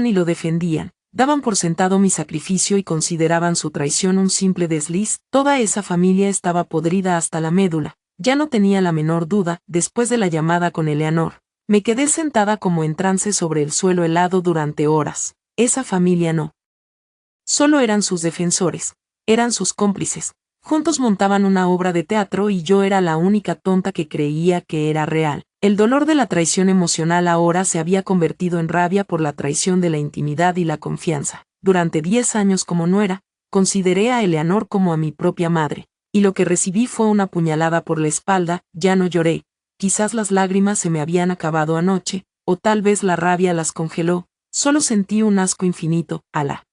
y lo defendían. Daban por sentado mi sacrificio y consideraban su traición un simple desliz. Toda esa familia estaba podrida hasta la médula. Ya no tenía la menor duda. Después de la llamada con Eleanor, me quedé sentada como en trance sobre el suelo helado durante horas. Esa familia no solo eran sus defensores, eran sus cómplices. Juntos montaban una obra de teatro y yo era la única tonta que creía que era real. El dolor de la traición emocional ahora se había convertido en rabia por la traición de la intimidad y la confianza. Durante 10 años como nuera, consideré a Eleanor como a mi propia madre, y lo que recibí fue una puñalada por la espalda. Ya no lloré, quizás las lágrimas se me habían acabado anoche, o tal vez la rabia las congeló, solo sentí un asco infinito. A la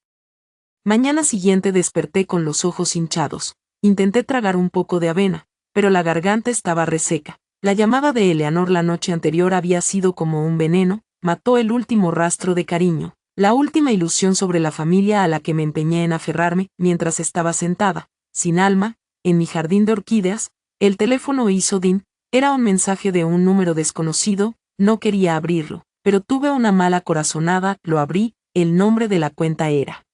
mañana siguiente desperté con los ojos hinchados. Intenté tragar un poco de avena, pero la garganta estaba reseca. La llamada de Eleanor la noche anterior había sido como un veneno, mató el último rastro de cariño, la última ilusión sobre la familia a la que me empeñé en aferrarme. Mientras estaba sentada, sin alma, en mi jardín de orquídeas, el teléfono hizo ding. Era un mensaje de un número desconocido. No quería abrirlo, pero tuve una mala corazonada. Lo abrí. El nombre de la cuenta era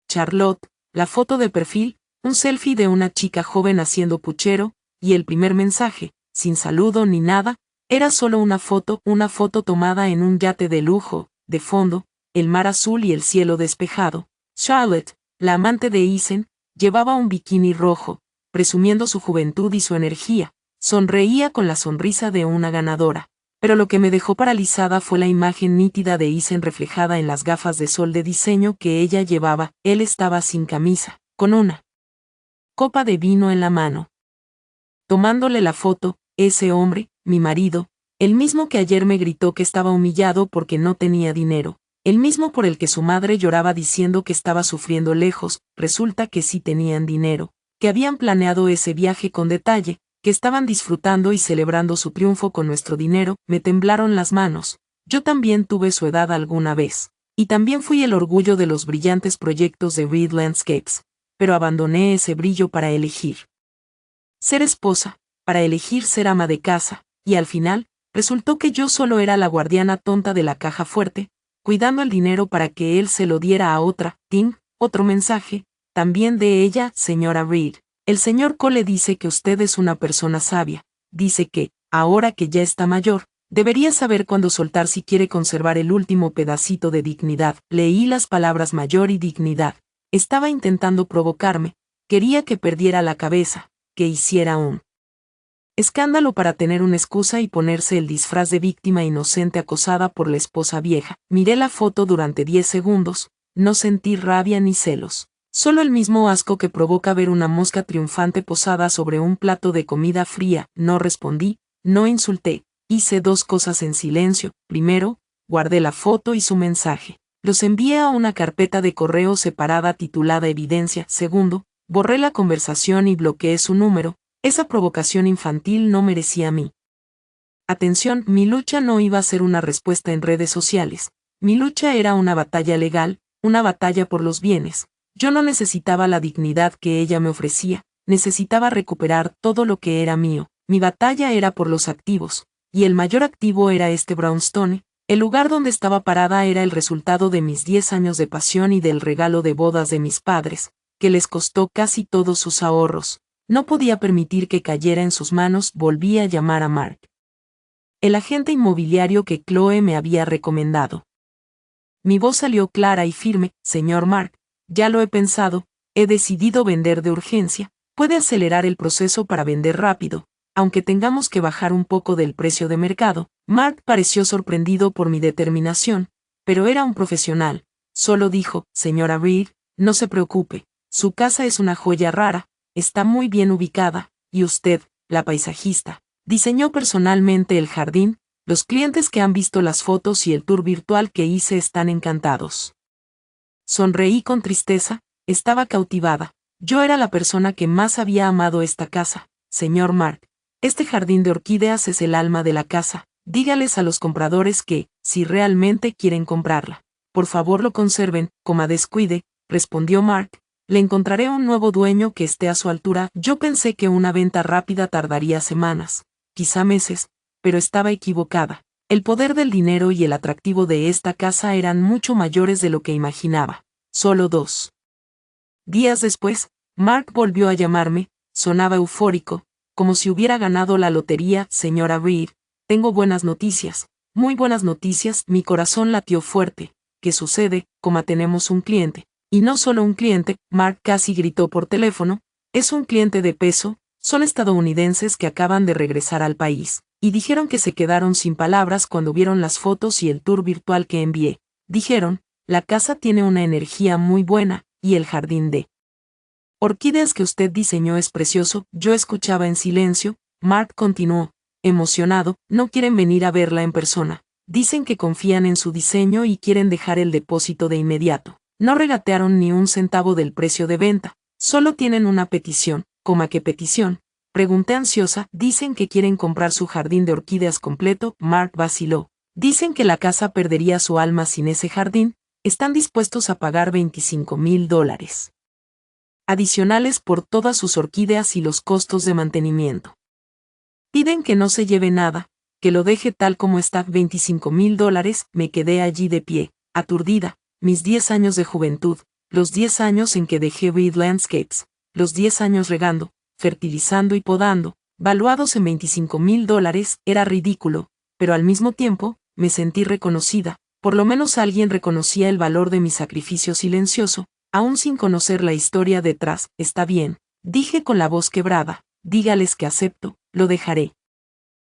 Charlotte. La foto de perfil, un selfie de una chica joven haciendo puchero, y el primer mensaje, sin saludo ni nada, era solo una foto tomada en un yate de lujo. De fondo, el mar azul y el cielo despejado. Charlotte, la amante de Eisen, llevaba un bikini rojo, presumiendo su juventud y su energía. Sonreía con la sonrisa de una ganadora. Pero lo que me dejó paralizada fue la imagen nítida de Eisen reflejada en las gafas de sol de diseño que ella llevaba. Él estaba sin camisa, con una copa de vino en la mano, tomándole la foto. Ese hombre, mi marido, el mismo que ayer me gritó que estaba humillado porque no tenía dinero, el mismo por el que su madre lloraba diciendo que estaba sufriendo lejos. Resulta que sí tenían dinero, que habían planeado ese viaje con detalle, que estaban disfrutando y celebrando su triunfo con nuestro dinero. Me temblaron las manos. Yo también tuve su edad alguna vez, y también fui el orgullo de los brillantes proyectos de Reed Landscapes, pero abandoné ese brillo para elegir ser esposa, para elegir ser ama de casa, y al final, resultó que yo solo era la guardiana tonta de la caja fuerte, cuidando el dinero para que él se lo diera a otra. Ting, otro mensaje, también de ella. Señora Reed, el señor Cole dice que usted es una persona sabia, dice que, ahora que ya está mayor, debería saber cuándo soltar si quiere conservar el último pedacito de dignidad. Leí las palabras mayor y dignidad. Estaba intentando provocarme, quería que perdiera la cabeza, que hiciera un escándalo para tener una excusa y ponerse el disfraz de víctima inocente acosada por la esposa vieja. Miré la foto durante 10 segundos, no sentí rabia ni celos, solo el mismo asco que provoca ver una mosca triunfante posada sobre un plato de comida fría. No respondí, no insulté, hice 2 cosas en silencio. Primero, guardé la foto y su mensaje. Los envié a una carpeta de correo separada titulada Evidencia. Segundo, borré la conversación y bloqueé su número. Esa provocación infantil no merecía mi atención. Mi lucha no iba a ser una respuesta en redes sociales. Mi lucha era una batalla legal, una batalla por los bienes. Yo no necesitaba la dignidad que ella me ofrecía, necesitaba recuperar todo lo que era mío. Mi batalla era por los activos, y el mayor activo era este brownstone. El lugar donde estaba parada era el resultado de mis 10 años de pasión y del regalo de bodas de mis padres, que les costó casi todos sus ahorros. No podía permitir que cayera en sus manos. Volví a llamar a Mark, el agente inmobiliario que Chloe me había recomendado. Mi voz salió clara y firme. Señor Mark, ya lo he pensado, he decidido vender de urgencia. Puede acelerar el proceso para vender rápido, aunque tengamos que bajar un poco del precio de mercado. Mark pareció sorprendido por mi determinación, pero era un profesional. Solo dijo: señora Reed, no se preocupe, su casa es una joya rara, está muy bien ubicada, y usted, la paisajista, diseñó personalmente el jardín. Los clientes que han visto las fotos y el tour virtual que hice están encantados. Sonreí con tristeza, estaba cautivada. Yo era la persona que más había amado esta casa. Señor Mark, este jardín de orquídeas es el alma de la casa. Dígales a los compradores que, si realmente quieren comprarla, por favor lo conserven. Descuide, respondió Mark. Le encontraré un nuevo dueño que esté a su altura. Yo pensé que una venta rápida tardaría semanas, quizá meses, pero estaba equivocada. El poder del dinero y el atractivo de esta casa eran mucho mayores de lo que imaginaba. Solo 2 días después, Mark volvió a llamarme, sonaba eufórico, como si hubiera ganado la lotería. Señora Reed, tengo buenas noticias, muy buenas noticias. Mi corazón latió fuerte. ¿Qué sucede? Como tenemos un cliente. Y no solo un cliente, Mark casi gritó por teléfono, es un cliente de peso, son estadounidenses que acaban de regresar al país, y dijeron que se quedaron sin palabras cuando vieron las fotos y el tour virtual que envié. Dijeron, la casa tiene una energía muy buena, y el jardín de orquídeas que usted diseñó es precioso. Yo escuchaba en silencio. Mark continuó, emocionado, no quieren venir a verla en persona. Dicen que confían en su diseño y quieren dejar el depósito de inmediato. No regatearon ni un centavo del precio de venta, solo tienen una petición. ¿Qué petición? Pregunté ansiosa. Dicen que quieren comprar su jardín de orquídeas completo. Mark vaciló. Dicen que la casa perdería su alma sin ese jardín. Están dispuestos a pagar $25,000 adicionales por todas sus orquídeas y los costos de mantenimiento. Piden que no se lleve nada, que lo deje tal como está. $25,000. Me quedé allí de pie, aturdida. Mis 10 años de juventud, los 10 años en que dejé Reed Landscapes, los 10 años regando, fertilizando y podando, valuados en $25,000, era ridículo, pero al mismo tiempo, me sentí reconocida. Por lo menos alguien reconocía el valor de mi sacrificio silencioso, aún sin conocer la historia detrás. Está bien, dije con la voz quebrada, dígales que acepto, lo dejaré.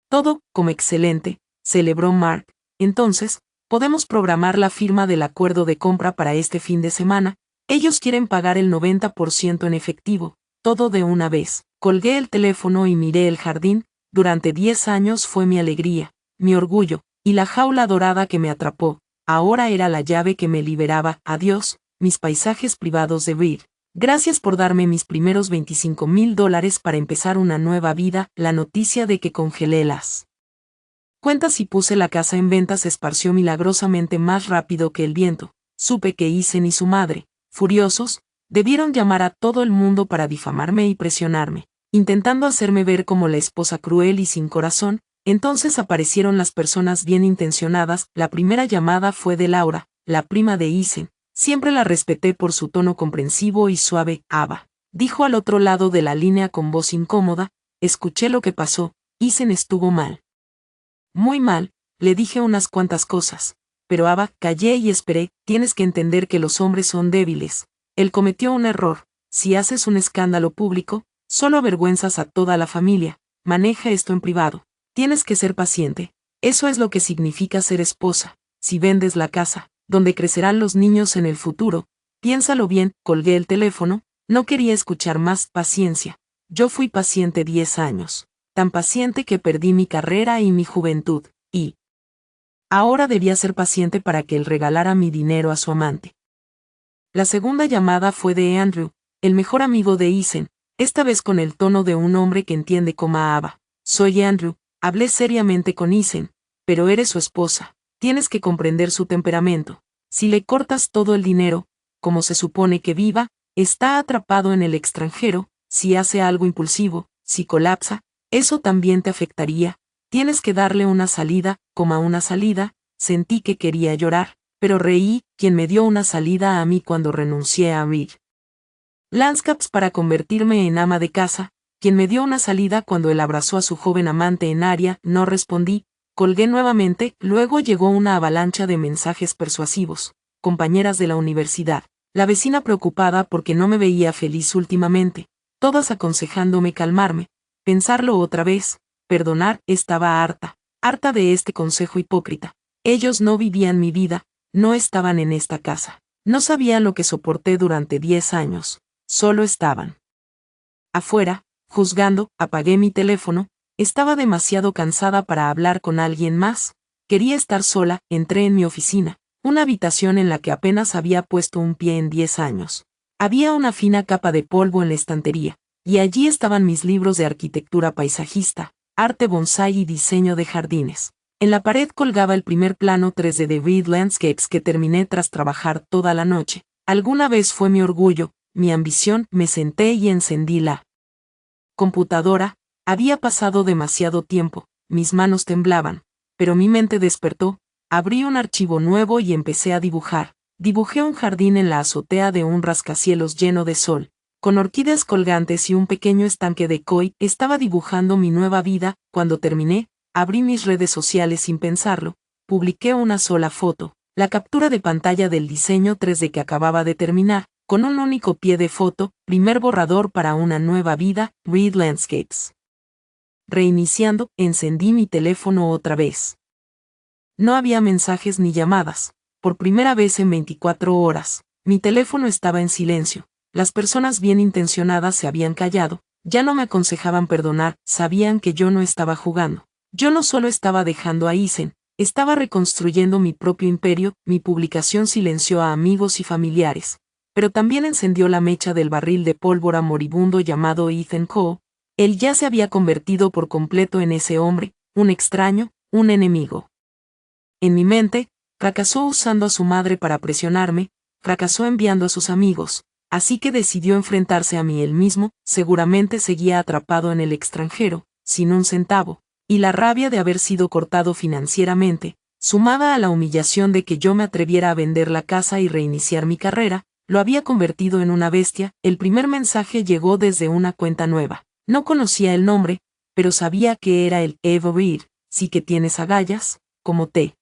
Todo, como excelente, celebró Mark. Entonces, podemos programar la firma del acuerdo de compra para este fin de semana. Ellos quieren pagar el 90% en efectivo, todo de una vez. Colgué el teléfono y miré el jardín. Durante 10 años fue mi alegría, mi orgullo, y la jaula dorada que me atrapó. Ahora era la llave que me liberaba. Adiós, mis paisajes privados de Reed. Gracias por darme mis primeros $25,000 para empezar una nueva vida. La noticia de que congelé las cuentas y puse la casa en venta se esparció milagrosamente más rápido que el viento. Supe que Eisen y su madre, furiosos, debieron llamar a todo el mundo para difamarme y presionarme, intentando hacerme ver como la esposa cruel y sin corazón. Entonces aparecieron las personas bien intencionadas. La primera llamada fue de Laura, la prima de Eisen. Siempre la respeté por su tono comprensivo y suave. Ava, dijo al otro lado de la línea con voz incómoda, escuché lo que pasó. Eisen estuvo mal. Muy mal, le dije unas cuantas cosas. Pero Ava, callé y esperé. Tienes que entender que los hombres son débiles. Él cometió un error. Si haces un escándalo público, solo avergüenzas a toda la familia. Maneja esto en privado. Tienes que ser paciente. Eso es lo que significa ser esposa. Si vendes la casa, donde crecerán los niños en el futuro, piénsalo bien. Colgué el teléfono, no quería escuchar más. Paciencia. Yo fui paciente 10 años. Tan paciente que perdí mi carrera y mi juventud, y ahora debía ser paciente para que él regalara mi dinero a su amante. La segunda llamada fue de Andrew, el mejor amigo de Eisen, esta vez con el tono de un hombre que entiende como a Ava. Soy Andrew, hablé seriamente con Eisen, pero eres su esposa, tienes que comprender su temperamento. Si le cortas todo el dinero, como se supone que viva, está atrapado en el extranjero. Si hace algo impulsivo, si colapsa, eso también te afectaría. Tienes que darle una salida. Una salida. Sentí que quería llorar, pero reí. Quien me dio una salida a mí cuando renuncié a Reed Landscapes para convertirme en ama de casa. Quien me dio una salida cuando él abrazó a su joven amante en Aria. No respondí. Colgué nuevamente. Luego llegó una avalancha de mensajes persuasivos. Compañeras de la universidad. La vecina preocupada porque no me veía feliz últimamente. Todas aconsejándome calmarme. Pensarlo otra vez. Perdonar. Estaba harta de este consejo hipócrita. Ellos no vivían mi vida, no estaban en esta casa. No sabían lo que soporté durante 10 años. Solo estaban afuera, juzgando. Apagué mi teléfono. Estaba demasiado cansada para hablar con alguien más. Quería estar sola. Entré en mi oficina, una habitación en la que apenas había puesto un pie en 10 años. Había una fina capa de polvo en la estantería, y allí estaban mis libros de arquitectura paisajista, arte bonsái y diseño de jardines. En la pared colgaba el primer plano 3D de Reed Landscapes que terminé tras trabajar toda la noche. Alguna vez fue mi orgullo, mi ambición. Me senté y encendí la computadora. Había pasado demasiado tiempo. mis manos temblaban, pero mi mente despertó, abrí un archivo nuevo y empecé a dibujar. Dibujé un jardín en la azotea de un rascacielos lleno de sol, con orquídeas colgantes y un pequeño estanque de koi. Estaba dibujando mi nueva vida. Cuando terminé, abrí mis redes sociales sin pensarlo, publiqué una sola foto, la captura de pantalla del diseño 3D que acababa de terminar, con un único pie de foto, primer borrador para una nueva vida, Reed Landscapes. Reiniciando, encendí mi teléfono otra vez. No había mensajes ni llamadas. Por primera vez en 24 horas, mi teléfono estaba en silencio. Las personas bien intencionadas se habían callado, ya no me aconsejaban perdonar, sabían que yo no estaba jugando. Yo no solo estaba dejando a Isen, estaba reconstruyendo mi propio imperio. Mi publicación silenció a amigos y familiares, pero también encendió la mecha del barril de pólvora moribundo llamado Ethan Coe. Él ya se había convertido por completo en ese hombre, un extraño, un enemigo. En mi mente, fracasó usando a su madre para presionarme, fracasó enviando a sus amigos, así que decidió enfrentarse a mí él mismo. Seguramente seguía atrapado en el extranjero, sin un centavo, y la rabia de haber sido cortado financieramente, sumada a la humillación de que yo me atreviera a vender la casa y reiniciar mi carrera, lo había convertido en una bestia. El primer mensaje llegó desde una cuenta nueva. No conocía el nombre, pero sabía que era el Evo Reed. Sí que tienes agallas, como te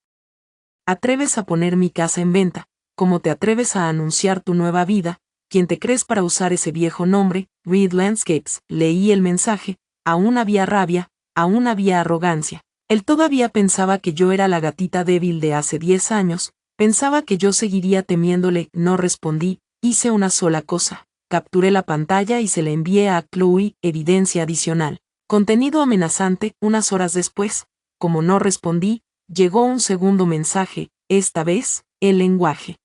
atreves a poner mi casa en venta, como te atreves a anunciar tu nueva vida, ¿quién te crees para usar ese viejo nombre, Reed Landscapes? Leí el mensaje, aún había rabia, aún había arrogancia. Él todavía pensaba que yo era la gatita débil de hace 10 años, pensaba que yo seguiría temiéndole. No respondí, hice una sola cosa, capturé la pantalla y se la envié a Chloe. Evidencia adicional. Contenido amenazante. Unas horas después, como no respondí, llegó un segundo mensaje, esta vez, el lenguaje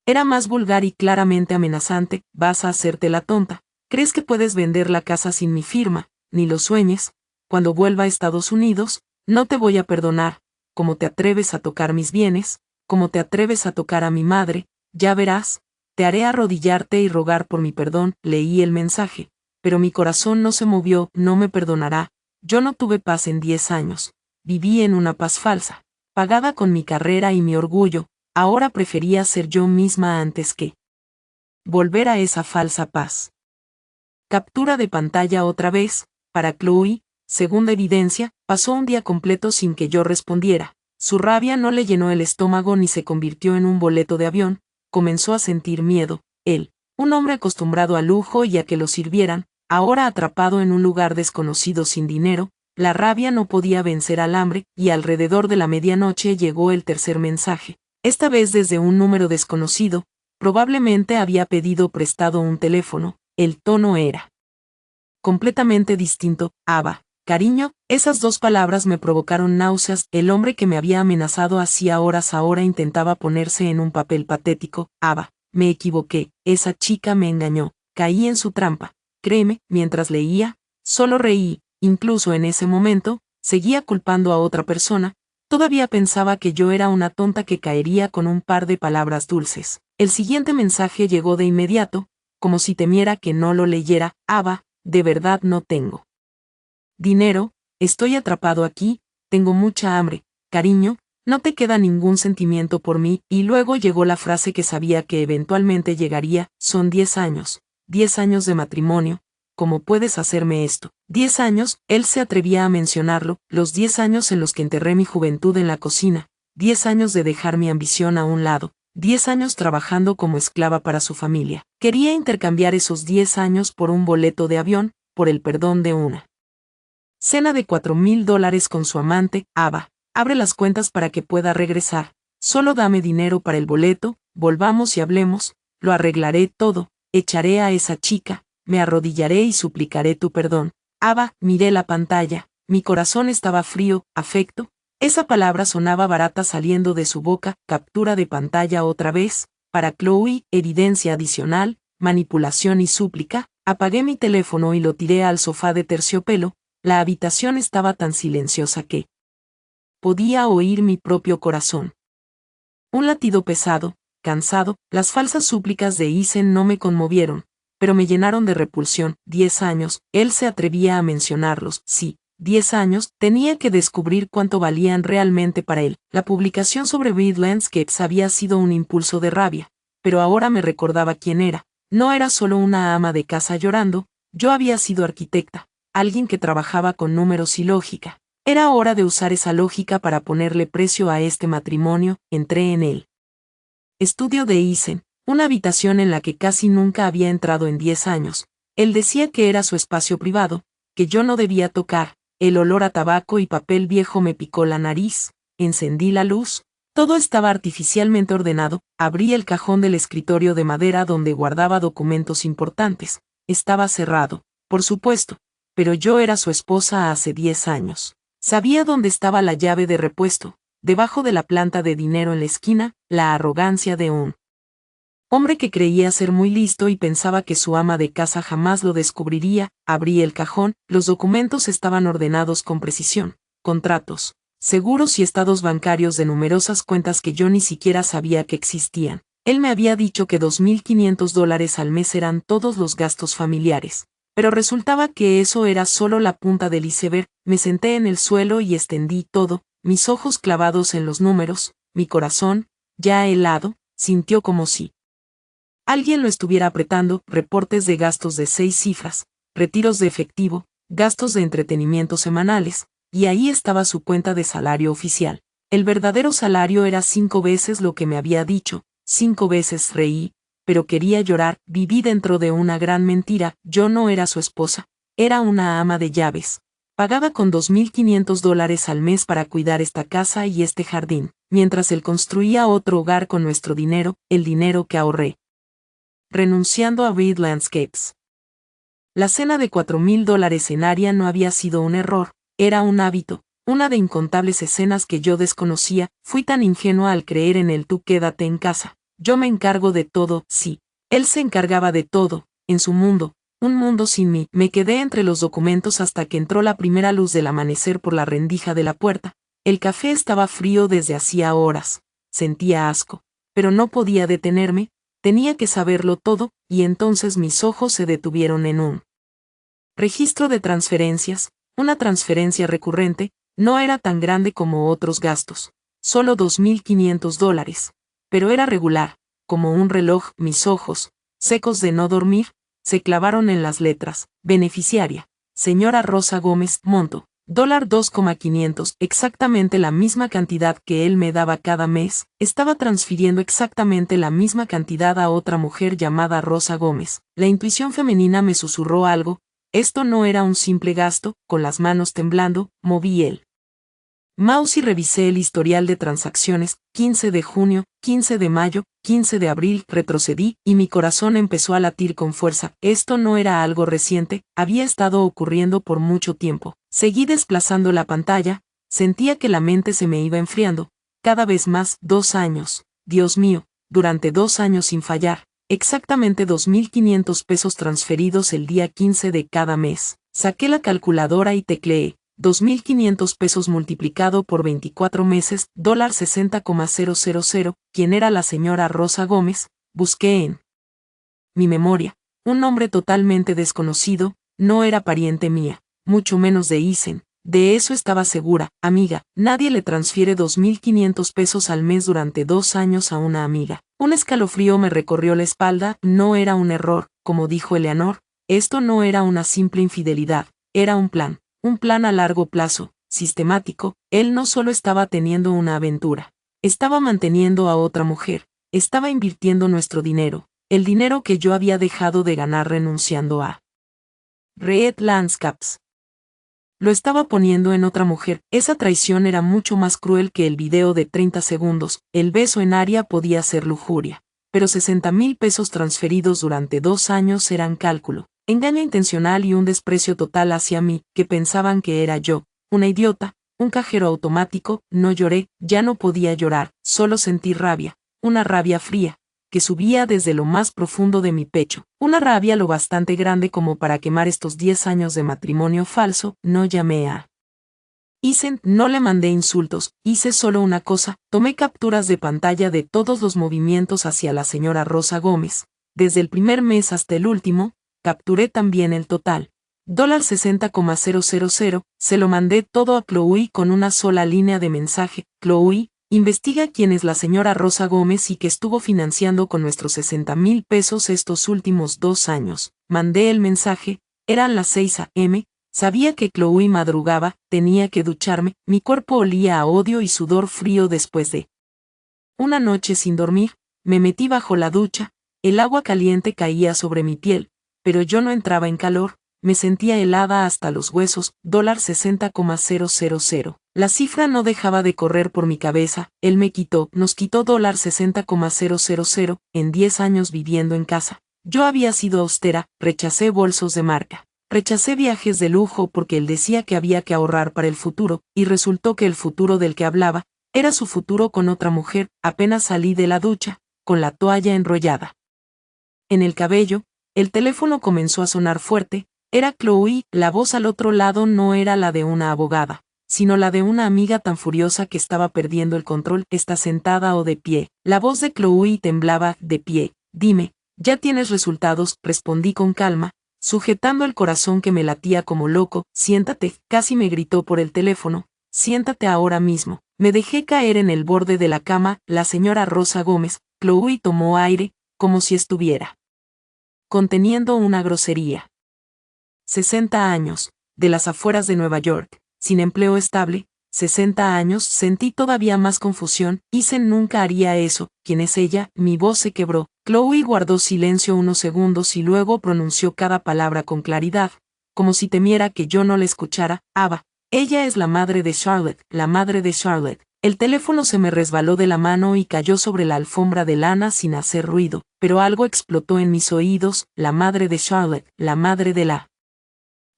era más vulgar y claramente amenazante. Vas a hacerte la tonta, crees que puedes vender la casa sin mi firma, ni lo sueñes. Cuando vuelva a Estados Unidos, no te voy a perdonar. ¿Cómo te atreves a tocar mis bienes? ¿Cómo te atreves a tocar a mi madre? Ya verás, te haré arrodillarte y rogar por mi perdón. Leí el mensaje, pero mi corazón no se movió. No me perdonará. Yo no tuve paz en 10 años. Viví en una paz falsa, pagada con mi carrera y mi orgullo. Ahora prefería ser yo misma antes que volver a esa falsa paz. Captura de pantalla otra vez, para Chloe. Segunda evidencia, pasó un día completo sin que yo respondiera. Su rabia no le llenó el estómago ni se convirtió en un boleto de avión. Comenzó a sentir miedo. Él, un hombre acostumbrado al lujo y a que lo sirvieran, ahora atrapado en un lugar desconocido sin dinero. La rabia no podía vencer al hambre, y alrededor de la medianoche llegó el tercer mensaje. Esta vez desde un número desconocido. Probablemente había pedido prestado un teléfono. El tono era completamente distinto. Ava, cariño. Esas dos palabras me provocaron náuseas. El hombre que me había amenazado hacía horas ahora intentaba ponerse en un papel patético. Ava, me equivoqué. Esa chica me engañó. Caí en su trampa. Créeme, mientras leía, solo reí. Incluso en ese momento, seguía culpando a otra persona. Todavía pensaba que yo era una tonta que caería con un par de palabras dulces. El siguiente mensaje llegó de inmediato, como si temiera que no lo leyera. Ava, de verdad no tengo dinero, estoy atrapado aquí, tengo mucha hambre, cariño, no te queda ningún sentimiento por mí. Y luego llegó la frase que sabía que eventualmente llegaría. Son 10 años, 10 años de matrimonio. ¿Cómo puedes hacerme esto? 10 años, él se atrevía a mencionarlo, los 10 años en los que enterré mi juventud en la cocina, 10 años de dejar mi ambición a un lado, 10 años trabajando como esclava para su familia. Quería intercambiar esos 10 años por un boleto de avión, por el perdón de una cena de $4,000 con su amante. Ava, abre las cuentas para que pueda regresar, solo dame dinero para el boleto, volvamos y hablemos, lo arreglaré todo, echaré a esa chica, me arrodillaré y suplicaré tu perdón. Ava, miré la pantalla, mi corazón estaba frío. Afecto, esa palabra sonaba barata saliendo de su boca. Captura de pantalla otra vez, para Chloe. Evidencia adicional, manipulación y súplica. Apagué mi teléfono y lo tiré al sofá de terciopelo. La habitación estaba tan silenciosa que podía oír mi propio corazón. Un latido pesado, cansado. Las falsas súplicas de Isen no me conmovieron, pero me llenaron de repulsión. 10 años, él se atrevía a mencionarlos. Sí, 10 años, tenía que descubrir cuánto valían realmente para él. La publicación sobre Reed Landscapes había sido un impulso de rabia, pero ahora me recordaba quién era. No era solo una ama de casa llorando, yo había sido arquitecta, alguien que trabajaba con números y lógica. Era hora de usar esa lógica para ponerle precio a este matrimonio. Entré en el estudio de Eisen, una habitación en la que casi nunca había entrado en 10 años. Él decía que era su espacio privado, que yo no debía tocar. El olor a tabaco y papel viejo me picó la nariz. Encendí la luz. Todo estaba artificialmente ordenado. Abrí el cajón del escritorio de madera donde guardaba documentos importantes. Estaba cerrado, por supuesto, pero yo era su esposa hace 10 años. Sabía dónde estaba la llave de repuesto, debajo de la planta de dinero en la esquina. La arrogancia de un hombre que creía ser muy listo y pensaba que su ama de casa jamás lo descubriría. Abrí el cajón, los documentos estaban ordenados con precisión. Contratos, seguros y estados bancarios de numerosas cuentas que yo ni siquiera sabía que existían. Él me había dicho que $2.500 al mes eran todos los gastos familiares. Pero resultaba que eso era solo la punta del iceberg. Me senté en el suelo y extendí todo, mis ojos clavados en los números. Mi corazón, ya helado, sintió como si alguien lo estuviera apretando. Reportes de gastos de 6 cifras, retiros de efectivo, gastos de entretenimiento semanales, y ahí estaba su cuenta de salario oficial. El verdadero salario era 5 veces lo que me había dicho. 5 veces. Reí, pero quería llorar. Viví dentro de una gran mentira. Yo no era su esposa, era una ama de llaves. Pagaba con $2.500 al mes para cuidar esta casa y este jardín, mientras él construía otro hogar con nuestro dinero, el dinero que ahorré renunciando a Reed Landscapes. La cena de $4.000 en Aria no había sido un error, era un hábito, una de incontables escenas que yo desconocía. Fui tan ingenua al creer en el tú quédate en casa, yo me encargo de todo. Sí, él se encargaba de todo, en su mundo, un mundo sin mí. Me quedé entre los documentos hasta que entró la primera luz del amanecer por la rendija de la puerta. El café estaba frío desde hacía horas, sentía asco, pero no podía detenerme. Tenía que saberlo todo, y entonces mis ojos se detuvieron en un registro de transferencias. Una transferencia recurrente, no era tan grande como otros gastos, solo $2.500, pero era regular, como un reloj. Mis ojos, secos de no dormir, se clavaron en las letras. Beneficiaria, señora Rosa Gómez, monto, $2.500, exactamente la misma cantidad que él me daba cada mes. Estaba transfiriendo exactamente la misma cantidad a otra mujer llamada Rosa Gómez. La intuición femenina me susurró algo. Esto no era un simple gasto. Con las manos temblando, moví el mouse y revisé el historial de transacciones. 15 de junio, 15 de mayo, 15 de abril. Retrocedí, y mi corazón empezó a latir con fuerza. Esto no era algo reciente, había estado ocurriendo por mucho tiempo. Seguí desplazando la pantalla, sentía que la mente se me iba enfriando, cada vez más. 2 años, Dios mío, durante 2 años sin fallar, exactamente $2.500 transferidos el día 15 de cada mes. Saqué la calculadora y tecleé. $2.500 multiplicado por 24 meses, $60,000. ¿Quién era la señora Rosa Gómez? Busqué en mi memoria. Un nombre totalmente desconocido. No era pariente mía, mucho menos de Eisen. De eso estaba segura. Amiga, nadie le transfiere $2.500 al mes durante 2 años a una amiga. Un escalofrío me recorrió la espalda. No era un error, como dijo Eleanor. Esto no era una simple infidelidad, era un plan. Un plan a largo plazo, sistemático. Él no solo estaba teniendo una aventura, estaba manteniendo a otra mujer, estaba invirtiendo nuestro dinero, el dinero que yo había dejado de ganar renunciando a Reed Landscapes. Lo estaba poniendo en otra mujer. Esa traición era mucho más cruel que el video de 30 segundos. El beso en Aria podía ser lujuria, pero $60.000 transferidos durante 2 años eran cálculo. Engaño intencional y un desprecio total hacia mí, que pensaban que era yo, una idiota, un cajero automático. No lloré, ya no podía llorar, solo sentí rabia, una rabia fría, que subía desde lo más profundo de mi pecho, una rabia lo bastante grande como para quemar estos 10 años de matrimonio falso. No llamé a Eisen, no le mandé insultos, hice solo una cosa, tomé capturas de pantalla de todos los movimientos hacia la señora Rosa Gómez, desde el primer mes hasta el último. Capturé también el total $60,000, se lo mandé todo a Chloe con una sola línea de mensaje. Chloe, investiga quién es la señora Rosa Gómez y que estuvo financiando con nuestros 60,000 pesos estos últimos 2 años. Mandé el mensaje, eran las 6 a.m., sabía que Chloe madrugaba, tenía que ducharme, mi cuerpo olía a odio y sudor frío después de una noche sin dormir, me metí bajo la ducha, el agua caliente caía sobre mi piel, pero yo no entraba en calor, me sentía helada hasta los huesos. $60,000. La cifra no dejaba de correr por mi cabeza, él nos quitó $60,000 en 10 años viviendo en casa. Yo había sido austera, rechacé bolsos de marca. Rechacé viajes de lujo porque él decía que había que ahorrar para el futuro, y resultó que el futuro del que hablaba era su futuro con otra mujer. Apenas salí de la ducha, con la toalla enrollada en el cabello, el teléfono comenzó a sonar fuerte. Era Chloe, la voz al otro lado no era la de una abogada, sino la de una amiga tan furiosa que estaba perdiendo el control. ¿Está sentada o de pie? La voz de Chloe temblaba. De pie. Dime, ¿ya tienes resultados? Respondí con calma, sujetando el corazón que me latía como loco. Siéntate, casi me gritó por el teléfono. Siéntate ahora mismo. Me dejé caer en el borde de la cama. La señora Rosa Gómez. Chloe tomó aire, como si estuviera conteniendo una grosería. 60 años, de las afueras de Nueva York, sin empleo estable. 60 años, sentí todavía más confusión. Ethan nunca haría eso. ¿Quién es ella? Mi voz se quebró. Chloe guardó silencio unos segundos y luego pronunció cada palabra con claridad, como si temiera que yo no la escuchara. Ava. Ella es la madre de Charlotte, la madre de Charlotte. El teléfono se me resbaló de la mano y cayó sobre la alfombra de lana sin hacer ruido, pero algo explotó en mis oídos. La madre de Charlotte, la madre de la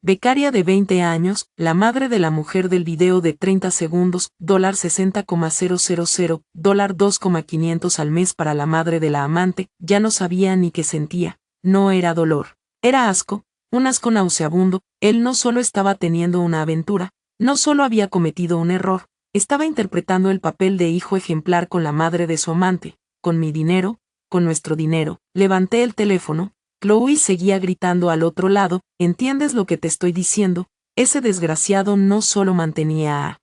becaria de 20 años, la madre de la mujer del video de 30 segundos. $60,000, $2,500 al mes para la madre de la amante. Ya no sabía ni qué sentía. No era dolor. Era asco, un asco nauseabundo. Él no solo estaba teniendo una aventura, no solo había cometido un error, estaba interpretando el papel de hijo ejemplar con la madre de su amante, con mi dinero, con nuestro dinero. Levanté el teléfono. Chloe seguía gritando al otro lado. ¿Entiendes lo que te estoy diciendo? Ese desgraciado no solo mantenía a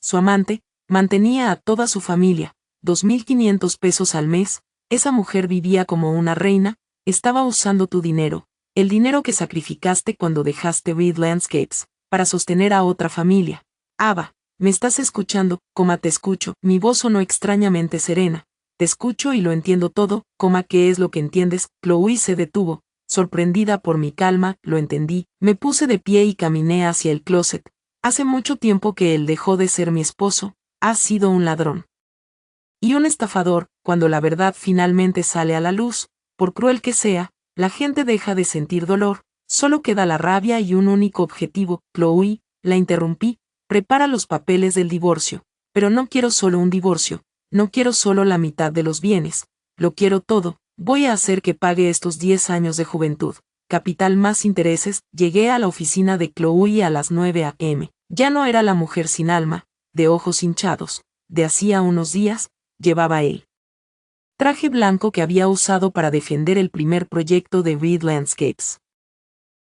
su amante, mantenía a toda su familia. 2,500 pesos al mes. Esa mujer vivía como una reina. Estaba usando tu dinero, el dinero que sacrificaste cuando dejaste Reed Landscapes, para sostener a otra familia. Ava, ¿me estás escuchando? Te escucho. Mi voz sonó extrañamente serena. Te escucho y lo entiendo todo. ¿Qué es lo que entiendes? Chloe se detuvo, sorprendida por mi calma. Lo entendí. Me puse de pie y caminé hacia el closet. Hace mucho tiempo que él dejó de ser mi esposo. Ha sido un ladrón y un estafador. Cuando la verdad finalmente sale a la luz, por cruel que sea, la gente deja de sentir dolor, solo queda la rabia y un único objetivo. Chloe, la interrumpí, prepara los papeles del divorcio. Pero no quiero solo un divorcio, no quiero solo la mitad de los bienes, lo quiero todo. Voy a hacer que pague estos 10 años de juventud, capital más intereses. Llegué a la oficina de Chloe a las 9 a.m. Ya no era la mujer sin alma, de ojos hinchados, de hacía unos días. Llevaba el traje blanco que había usado para defender el primer proyecto de Reed Landscapes.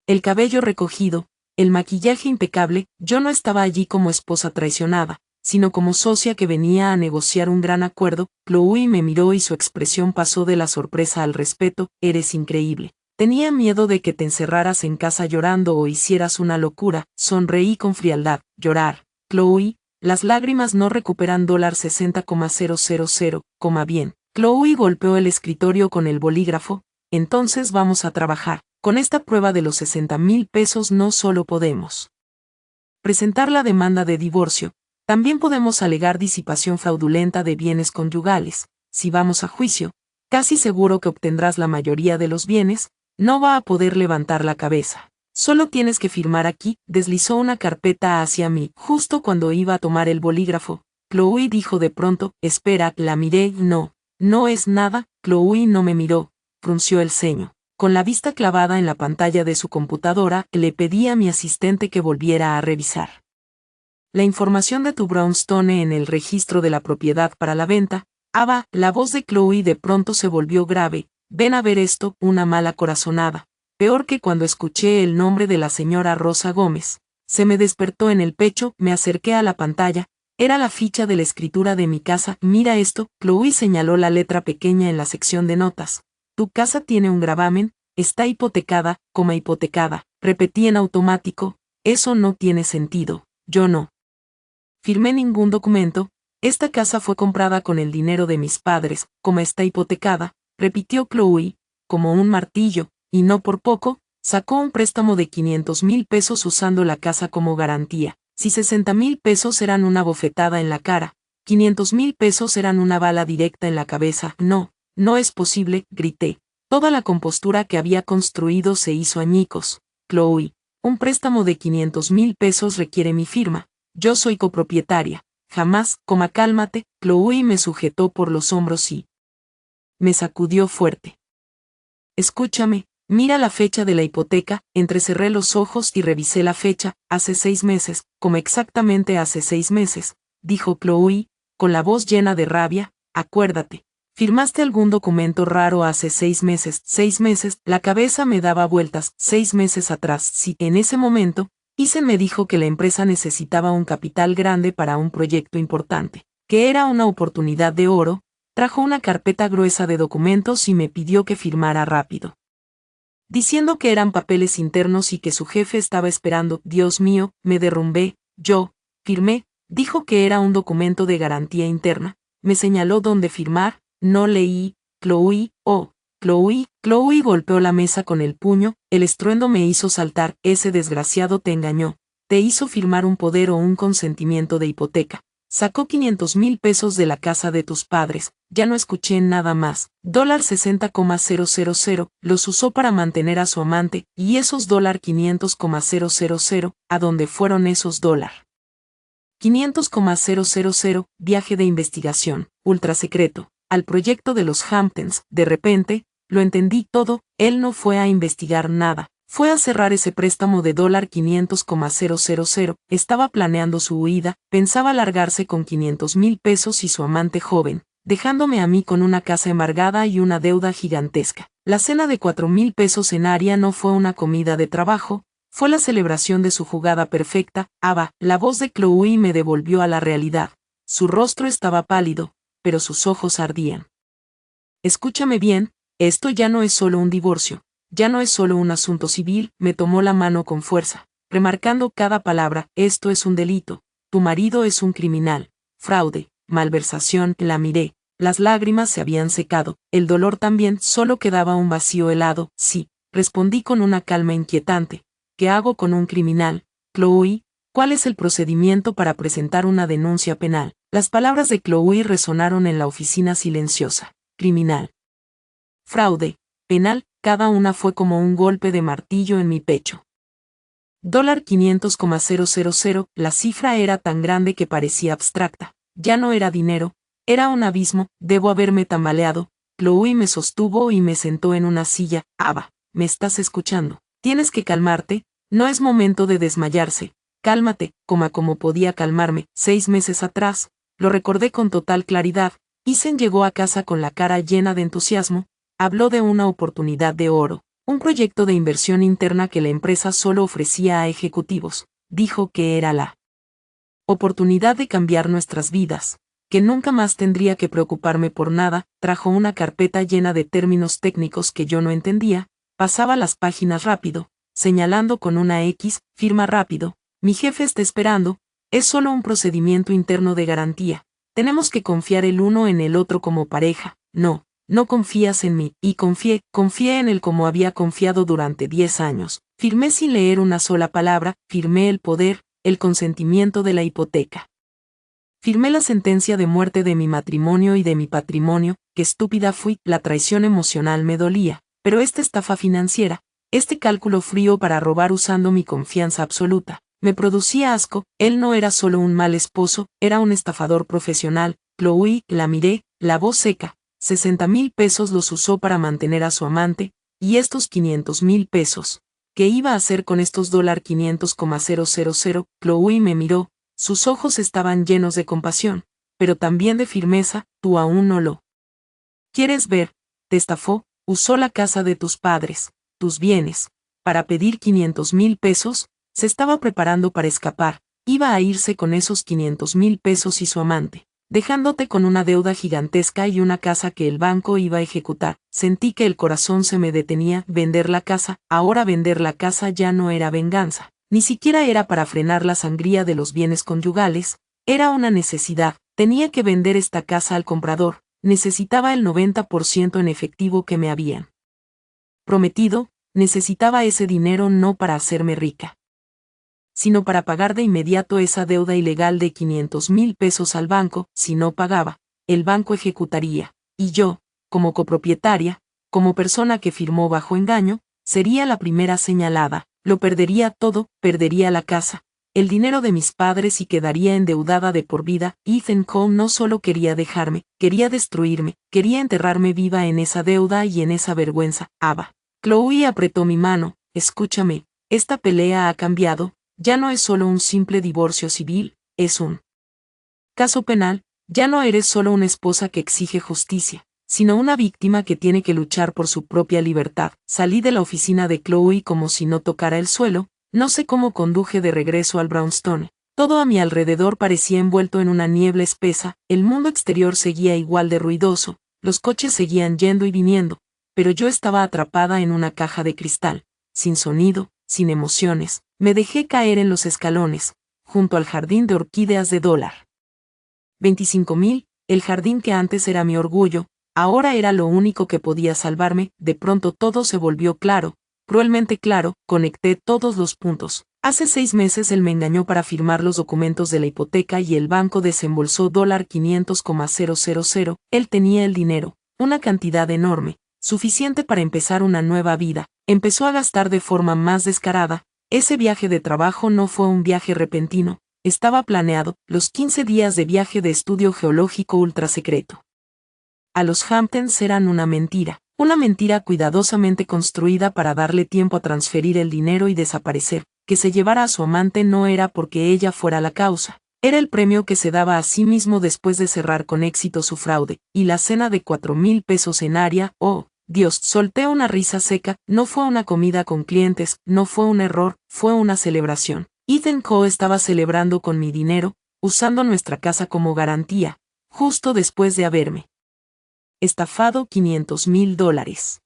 El cabello recogido, el maquillaje impecable. Yo no estaba allí como esposa traicionada, sino como socia que venía a negociar un gran acuerdo. Chloe me miró y su expresión pasó de la sorpresa al respeto. Eres increíble. Tenía miedo de que te encerraras en casa llorando o hicieras una locura. Sonreí con frialdad. Llorar. Chloe, las lágrimas no recuperan $60,000, bien. Chloe golpeó el escritorio con el bolígrafo. Entonces vamos a trabajar. Con esta prueba de los 60,000 pesos no solo podemos presentar la demanda de divorcio, también podemos alegar disipación fraudulenta de bienes conyugales. Si vamos a juicio, casi seguro que obtendrás la mayoría de los bienes. No va a poder levantar la cabeza. Solo tienes que firmar aquí. Deslizó una carpeta hacia mí, justo cuando iba a tomar el bolígrafo. Chloe dijo de pronto. Espera. La miré. No es nada. Chloe no me miró, frunció el ceño. Con la vista clavada en la pantalla de su computadora, le pedí a mi asistente que volviera a revisar la información de tu brownstone en el registro de la propiedad para la venta. Ava, la voz de Chloe de pronto se volvió grave. Ven a ver esto. Una mala corazonada. peor que cuando escuché el nombre de la señora Rosa Gómez. Se me despertó en el pecho, me acerqué a la pantalla, era la ficha de la escritura de mi casa. Mira esto, Chloe señaló la letra pequeña en la sección de notas. Tu casa tiene un gravamen, está hipotecada, hipotecada. Repetí en automático, eso no tiene sentido, yo no firmé ningún documento, esta casa fue comprada con el dinero de mis padres, está hipotecada, repitió Chloe, como un martillo, y no por poco, sacó un préstamo de 500,000 pesos usando la casa como garantía. Si 60,000 pesos eran una bofetada en la cara, 500,000 pesos eran una bala directa en la cabeza. No, no es posible, grité. Toda la compostura que había construido se hizo añicos. Chloe, un préstamo de 500,000 pesos requiere mi firma. Yo soy copropietaria. Jamás, cálmate. Chloe me sujetó por los hombros y me sacudió fuerte. Escúchame, mira la fecha de la hipoteca. Entrecerré los ojos y revisé la fecha. Hace 6 meses, exactamente hace 6 meses, dijo Chloe, con la voz llena de rabia. Acuérdate, ¿firmaste algún documento raro hace 6 meses? 6 meses, la cabeza me daba vueltas. 6 meses atrás, sí. En ese momento, Isen me dijo que la empresa necesitaba un capital grande para un proyecto importante, que era una oportunidad de oro. Trajo una carpeta gruesa de documentos y me pidió que firmara rápido, diciendo que eran papeles internos y que su jefe estaba esperando. Dios mío, me derrumbé. Yo firmé, dijo que era un documento de garantía interna, me señaló dónde firmar, no leí. Chloe, oh, Chloe. Chloe golpeó la mesa con el puño, el estruendo me hizo saltar. Ese desgraciado te engañó, te hizo firmar un poder o un consentimiento de hipoteca. Sacó 500,000 pesos de la casa de tus padres, ya no escuché nada más. $60,000, los usó para mantener a su amante, y esos $500,000, ¿a dónde fueron esos $500,000? Viaje de investigación, ultra secreto, al proyecto de los Hamptons. De repente, lo entendí todo, él no fue a investigar nada. Fue a cerrar ese préstamo de $500,000. Estaba planeando su huida, pensaba largarse con 500,000 pesos y su amante joven, dejándome a mí con una casa embargada y una deuda gigantesca. La cena de 4,000 pesos en Aria no fue una comida de trabajo, fue la celebración de su jugada perfecta. Ava, la voz de Chloe me devolvió a la realidad. Su rostro estaba pálido, pero sus ojos ardían. Escúchame bien, esto ya no es solo un divorcio. Ya no es solo un asunto civil. Me tomó la mano con fuerza, remarcando cada palabra. Esto es un delito. Tu marido es un criminal. Fraude, malversación. La miré. Las lágrimas se habían secado. El dolor también. Solo quedaba un vacío helado. Sí, respondí con una calma inquietante. ¿Qué hago con un criminal? Chloe, ¿cuál es el procedimiento para presentar una denuncia penal? Las palabras de Chloe resonaron en la oficina silenciosa. Criminal. Fraude. Penal. Cada una fue como un golpe de martillo en mi pecho. $500,000, la cifra era tan grande que parecía abstracta. Ya no era dinero, era un abismo. Debo haberme tambaleado. Chloe me sostuvo y me sentó en una silla. Ava, ¿me estás escuchando? Tienes que calmarte, no es momento de desmayarse. Cálmate, como podía calmarme. 6 meses atrás, lo recordé con total claridad. Isen llegó a casa con la cara llena de entusiasmo. Habló de una oportunidad de oro, un proyecto de inversión interna que la empresa solo ofrecía a ejecutivos. Dijo que era la oportunidad de cambiar nuestras vidas, que nunca más tendría que preocuparme por nada. Trajo una carpeta llena de términos técnicos que yo no entendía, pasaba las páginas rápido, señalando con una X, firma rápido. Mi jefe está esperando, es solo un procedimiento interno de garantía. Tenemos que confiar el uno en el otro como pareja. No confías en mí. Y confié en él como había confiado durante 10 años. Firmé sin leer una sola palabra, firmé el poder, el consentimiento de la hipoteca. Firmé la sentencia de muerte de mi matrimonio y de mi patrimonio. Qué estúpida fui. La traición emocional me dolía, pero esta estafa financiera, este cálculo frío para robar usando mi confianza absoluta, me producía asco. Él no era solo un mal esposo, era un estafador profesional. Chloe, la miré, la voz seca. 60,000 pesos los usó para mantener a su amante, y estos 500,000 pesos. ¿Qué iba a hacer con estos $500,000? Chloe me miró, sus ojos estaban llenos de compasión, pero también de firmeza. Tú aún no lo quieres ver, te estafó, usó la casa de tus padres. tus bienes, para pedir 500,000 pesos, se estaba preparando para escapar, iba a irse con esos 500,000 pesos y su amante, dejándote con una deuda gigantesca y una casa que el banco iba a ejecutar. Sentí que el corazón se me detenía. Vender la casa, ahora vender la casa ya no era venganza, ni siquiera era para frenar la sangría de los bienes conyugales, era una necesidad. Tenía que vender esta casa al comprador, necesitaba el 90% en efectivo que me habían prometido, necesitaba ese dinero no para hacerme rica, sino para pagar de inmediato esa deuda ilegal de 500,000 pesos al banco. Si no pagaba, el banco ejecutaría, y yo, como copropietaria, como persona que firmó bajo engaño, sería la primera señalada. Lo perdería todo, perdería la casa, el dinero de mis padres y quedaría endeudada de por vida. Ethan Cole no solo quería dejarme, quería destruirme, quería enterrarme viva en esa deuda y en esa vergüenza. Ava. Chloe apretó mi mano. Escúchame, esta pelea ha cambiado, ya no es solo un simple divorcio civil, es un caso penal. Ya no eres solo una esposa que exige justicia, sino una víctima que tiene que luchar por su propia libertad. Salí de la oficina de Chloe como si no tocara el suelo. No sé cómo conduje de regreso al brownstone. Todo a mi alrededor parecía envuelto en una niebla espesa, el mundo exterior seguía igual de ruidoso, los coches seguían yendo y viniendo, pero yo estaba atrapada en una caja de cristal, sin sonido, sin emociones. Me dejé caer en los escalones, junto al jardín de orquídeas de $25,000, el jardín que antes era mi orgullo, ahora era lo único que podía salvarme. De pronto todo se volvió claro, cruelmente claro. Conecté todos los puntos. Hace 6 meses él me engañó para firmar los documentos de la hipoteca y el banco desembolsó $500,000. Él tenía el dinero, una cantidad enorme, suficiente para empezar una nueva vida. Empezó a gastar de forma más descarada. Ese viaje de trabajo no fue un viaje repentino, estaba planeado. Los 15 días de viaje de estudio geológico ultra secreto a los Hamptons eran una mentira cuidadosamente construida para darle tiempo a transferir el dinero y desaparecer. Que se llevara a su amante no era porque ella fuera la causa, era el premio que se daba a sí mismo después de cerrar con éxito su fraude. Y la cena de 4,000 pesos en área, oh, Dios, solté una risa seca. No fue una comida con clientes, no fue un error, fue una celebración. Ethan Cole estaba celebrando con mi dinero, usando nuestra casa como garantía, justo después de haberme estafado $500,000.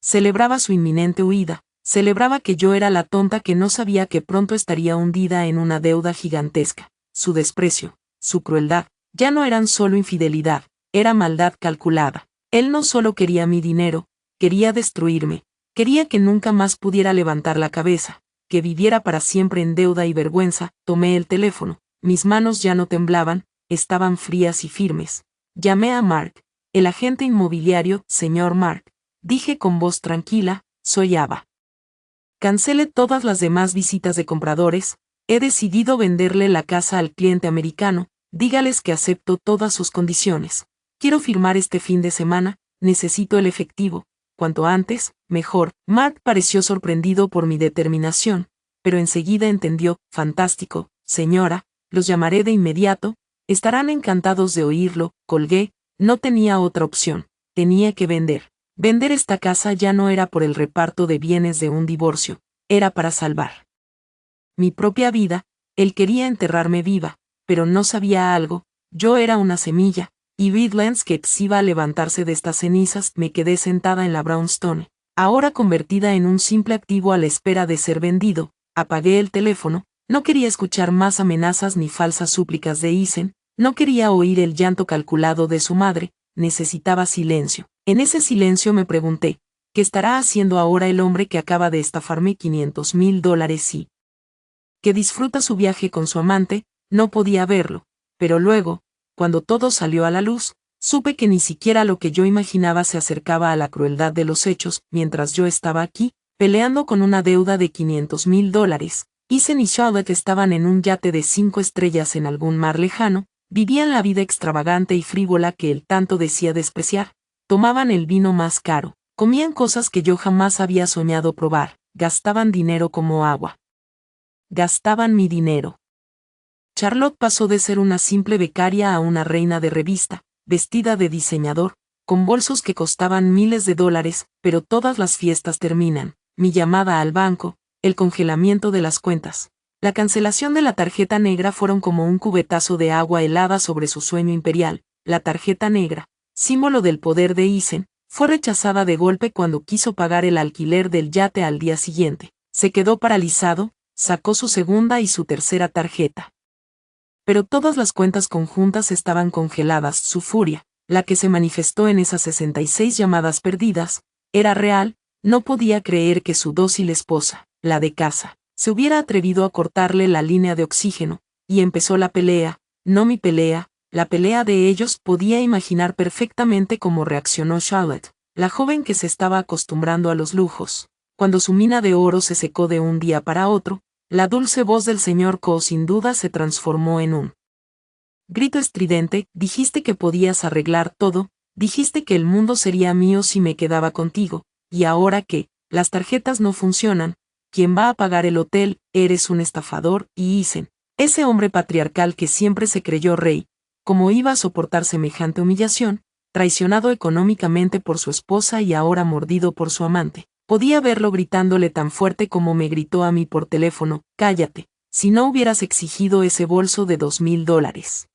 Celebraba su inminente huida, celebraba que yo era la tonta que no sabía que pronto estaría hundida en una deuda gigantesca. Su desprecio, su crueldad, ya no eran solo infidelidad, era maldad calculada. Él no solo quería mi dinero, quería destruirme, quería que nunca más pudiera levantar la cabeza, que viviera para siempre en deuda y vergüenza. Tomé el teléfono, mis manos ya no temblaban, estaban frías y firmes. Llamé a Mark, el agente inmobiliario. Señor Mark, dije con voz tranquila, soy Ava. Cancele todas las demás visitas de compradores, he decidido venderle la casa al cliente americano, dígales que acepto todas sus condiciones. Quiero firmar este fin de semana, necesito el efectivo, cuanto antes, mejor. Mark pareció sorprendido por mi determinación, pero enseguida entendió. Fantástico, señora, los llamaré de inmediato, estarán encantados de oírlo. Colgué. No tenía otra opción, tenía que vender. Vender esta casa ya no era por el reparto de bienes de un divorcio, era para salvar mi propia vida. Él quería enterrarme viva, pero no sabía algo, yo era una semilla, y Reed Landscapes iba a levantarse de estas cenizas. Me quedé sentada en la brownstone, ahora convertida en un simple activo a la espera de ser vendido. Apagué el teléfono, no quería escuchar más amenazas ni falsas súplicas de Ethan. No quería oír el llanto calculado de su madre, necesitaba silencio. En ese silencio me pregunté, ¿qué estará haciendo ahora el hombre que acaba de estafarme $500,000 y que disfruta su viaje con su amante? No podía verlo, pero luego, cuando todo salió a la luz, supe que ni siquiera lo que yo imaginaba se acercaba a la crueldad de los hechos. Mientras yo estaba aquí, peleando con una deuda de $500,000, Ethan y Charlotte estaban en un yate de 5 estrellas en algún mar lejano. Vivían la vida extravagante y frívola que él tanto decía despreciar, tomaban el vino más caro, comían cosas que yo jamás había soñado probar, gastaban dinero como agua. Gastaban mi dinero. Charlotte pasó de ser una simple becaria a una reina de revista, vestida de diseñador, con bolsos que costaban miles de dólares, pero todas las fiestas terminan. Mi llamada al banco, el congelamiento de las cuentas. La cancelación de la tarjeta negra fueron como un cubetazo de agua helada sobre su sueño imperial. La tarjeta negra, símbolo del poder de Eisen, fue rechazada de golpe cuando quiso pagar el alquiler del yate al día siguiente. Se quedó paralizado, sacó su segunda y su tercera tarjeta. Pero todas las cuentas conjuntas estaban congeladas. Su furia, la que se manifestó en esas 66 llamadas perdidas, era real. No podía creer que su dócil esposa, la de casa, se hubiera atrevido a cortarle la línea de oxígeno, y empezó la pelea, no mi pelea, la pelea de ellos. Podía imaginar perfectamente cómo reaccionó Charlotte, la joven que se estaba acostumbrando a los lujos. Cuando su mina de oro se secó de un día para otro, la dulce voz del señor Ko sin duda se transformó en un grito estridente. Dijiste que podías arreglar todo, dijiste que el mundo sería mío si me quedaba contigo, y ahora que las tarjetas no funcionan, ¿quién va a pagar el hotel? Eres un estafador. Y Eisen, ese hombre patriarcal que siempre se creyó rey, ¿cómo iba a soportar semejante humillación? Traicionado económicamente por su esposa y ahora mordido por su amante. Podía verlo gritándole tan fuerte como me gritó a mí por teléfono: cállate, si no hubieras exigido ese bolso de $2000.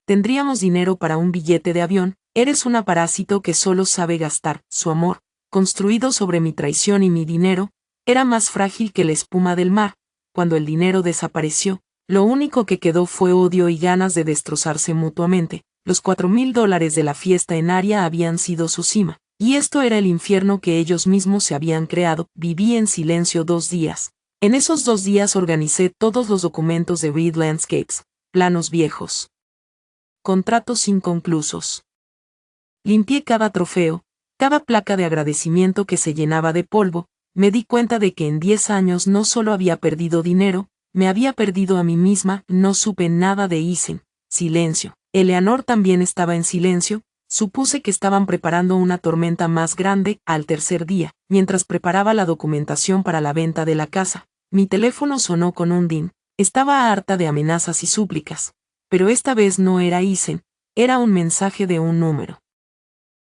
Tendríamos dinero para un billete de avión. Eres un parásito que solo sabe gastar. Su amor, construido sobre mi traición y mi dinero, era más frágil que la espuma del mar. Cuando el dinero desapareció, lo único que quedó fue odio y ganas de destrozarse mutuamente. Los $4000 de la fiesta en Aria habían sido su cima, y esto era el infierno que ellos mismos se habían creado. Viví en silencio 2 días. En esos 2 días organicé todos los documentos de Reed Landscapes, planos viejos, contratos inconclusos. Limpié cada trofeo, cada placa de agradecimiento que se llenaba de polvo. Me di cuenta de que en 10 años no solo había perdido dinero, me había perdido a mí misma. No supe nada de Eisen. Silencio. Eleanor también estaba en silencio. Supuse que estaban preparando una tormenta más grande. Al tercer día, mientras preparaba la documentación para la venta de la casa, mi teléfono sonó con un ding. Estaba harta de amenazas y súplicas. Pero esta vez no era Eisen, era un mensaje de un número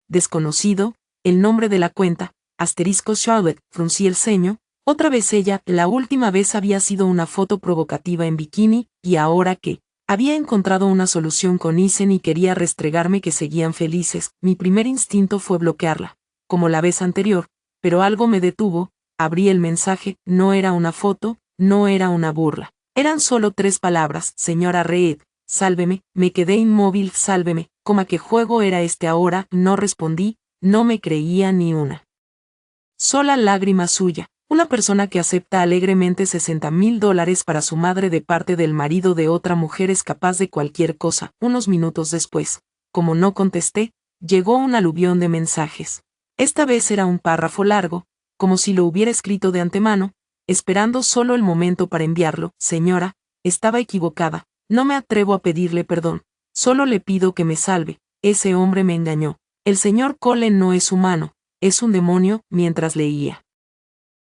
desconocido, el nombre de la cuenta, *Charlotte, fruncí el ceño. Otra vez ella. La última vez había sido una foto provocativa en bikini, y ahora que había encontrado una solución con Eisen y quería restregarme que seguían felices, mi primer instinto fue bloquearla, como la vez anterior, pero algo me detuvo. Abrí el mensaje. No era una foto, no era una burla. Eran solo 3 palabras: señora Reed, sálveme. Me quedé inmóvil. Sálveme. ¿Qué juego era este ahora? No respondí, no me creía ni una sola lágrima suya. Una persona que acepta alegremente $60,000 para su madre de parte del marido de otra mujer es capaz de cualquier cosa. Unos minutos después, como no contesté, llegó un aluvión de mensajes. Esta vez era un párrafo largo, como si lo hubiera escrito de antemano, esperando solo el momento para enviarlo. Señora, estaba equivocada, no me atrevo a pedirle perdón, solo le pido que me salve. Ese hombre me engañó. El señor Cullen no es humano, es un demonio. Mientras leía,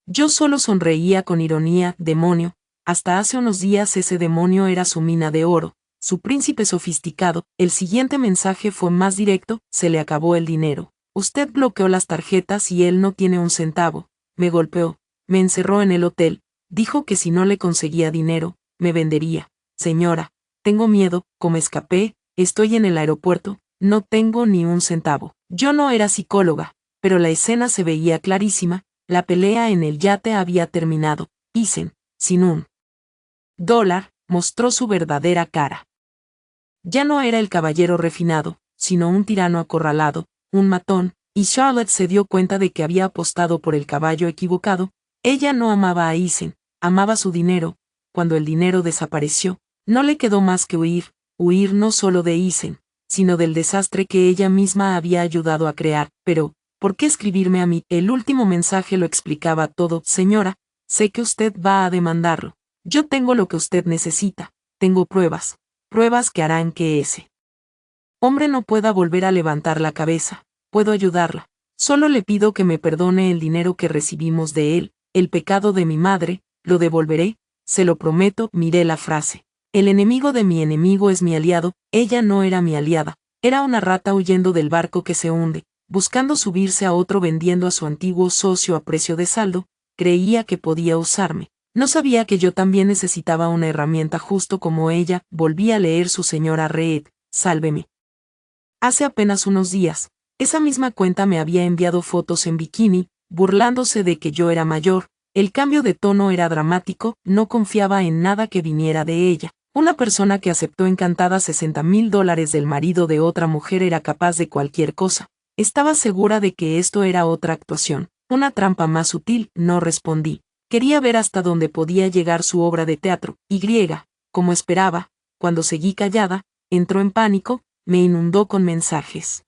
yo solo sonreía con ironía. Demonio. Hasta hace unos días ese demonio era su mina de oro, su príncipe sofisticado. El siguiente mensaje fue más directo: se le acabó el dinero. Usted bloqueó las tarjetas y él no tiene un centavo. Me golpeó, me encerró en el hotel, dijo que si no le conseguía dinero, me vendería. Señora, tengo miedo. ¿Cómo escapé? Estoy en el aeropuerto, no tengo ni un centavo. Yo no era psicóloga, pero la escena se veía clarísima. La pelea en el yate había terminado. Eisen, sin $1, mostró su verdadera cara. Ya no era el caballero refinado, sino un tirano acorralado, un matón, y Charlotte se dio cuenta de que había apostado por el caballo equivocado. Ella no amaba a Eisen, amaba su dinero. Cuando el dinero desapareció, no le quedó más que huir no solo de Eisen, sino del desastre que ella misma había ayudado a crear. Pero, ¿por qué escribirme a mí? El último mensaje lo explicaba todo. Señora, sé que usted va a demandarlo. Yo tengo lo que usted necesita, tengo pruebas que harán que ese hombre no pueda volver a levantar la cabeza. Puedo ayudarla. Solo le pido que me perdone el dinero que recibimos de él, el pecado de mi madre, lo devolveré, se lo prometo. Miré la frase. El enemigo de mi enemigo es mi aliado. Ella no era mi aliada, Era una rata huyendo del barco que se hunde, buscando subirse a otro vendiendo a su antiguo socio a precio de saldo. Creía que podía usarme. No sabía que yo también necesitaba una herramienta justo como ella. Volví a leer su señora Reed, sálveme. Hace apenas unos días, esa misma cuenta me había enviado fotos en bikini, burlándose de que yo era mayor. El cambio de tono era dramático, no confiaba en nada que viniera de ella. Una persona que aceptó encantada $60,000 del marido de otra mujer era capaz de cualquier cosa. Estaba segura de que esto era otra actuación, una trampa más sutil. No respondí. Quería ver hasta dónde podía llegar su obra de teatro. Como esperaba, cuando seguí callada, entró en pánico, me inundó con mensajes.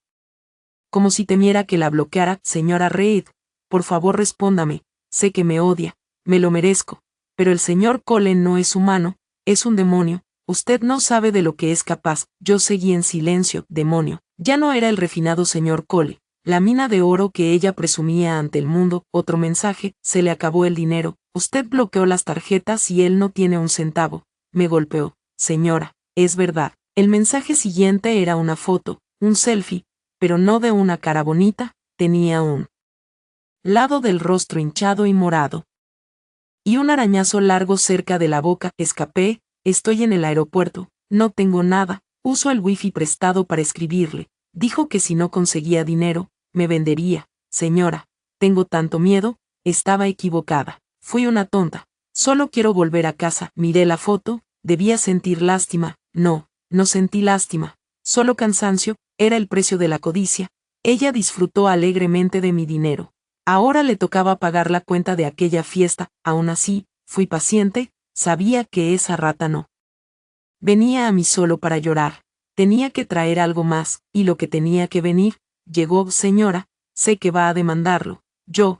Como si temiera que la bloqueara. Señora Reed, por favor respóndame, sé que me odia, me lo merezco, pero el señor Cole no es humano, es un demonio, usted no sabe de lo que es capaz. Yo seguí en silencio. Demonio, ya no era el refinado señor Cole, la mina de oro que ella presumía ante el mundo. Otro mensaje, se le acabó el dinero, usted bloqueó las tarjetas y él no tiene un centavo. Me golpeó. Señora, es verdad. El mensaje siguiente era una foto, un selfie, pero no de una cara bonita, tenía un lado del rostro hinchado y morado. Y un arañazo largo cerca de la boca. Escapé, estoy en el aeropuerto, no tengo nada, uso el wifi prestado para escribirle. Dijo que si no conseguía dinero, me vendería. Señora, tengo tanto miedo. Estaba equivocada. Fui una tonta. Solo quiero volver a casa. Miré la foto, debía sentir lástima. No sentí lástima, solo cansancio. Era el precio de la codicia. Ella disfrutó alegremente de mi dinero. Ahora le tocaba pagar la cuenta de aquella fiesta. Aún así, fui paciente, sabía que esa rata no venía a mí solo para llorar. Tenía que traer algo más, y lo que tenía que venir, llegó. Señora, sé que va a demandarlo. Yo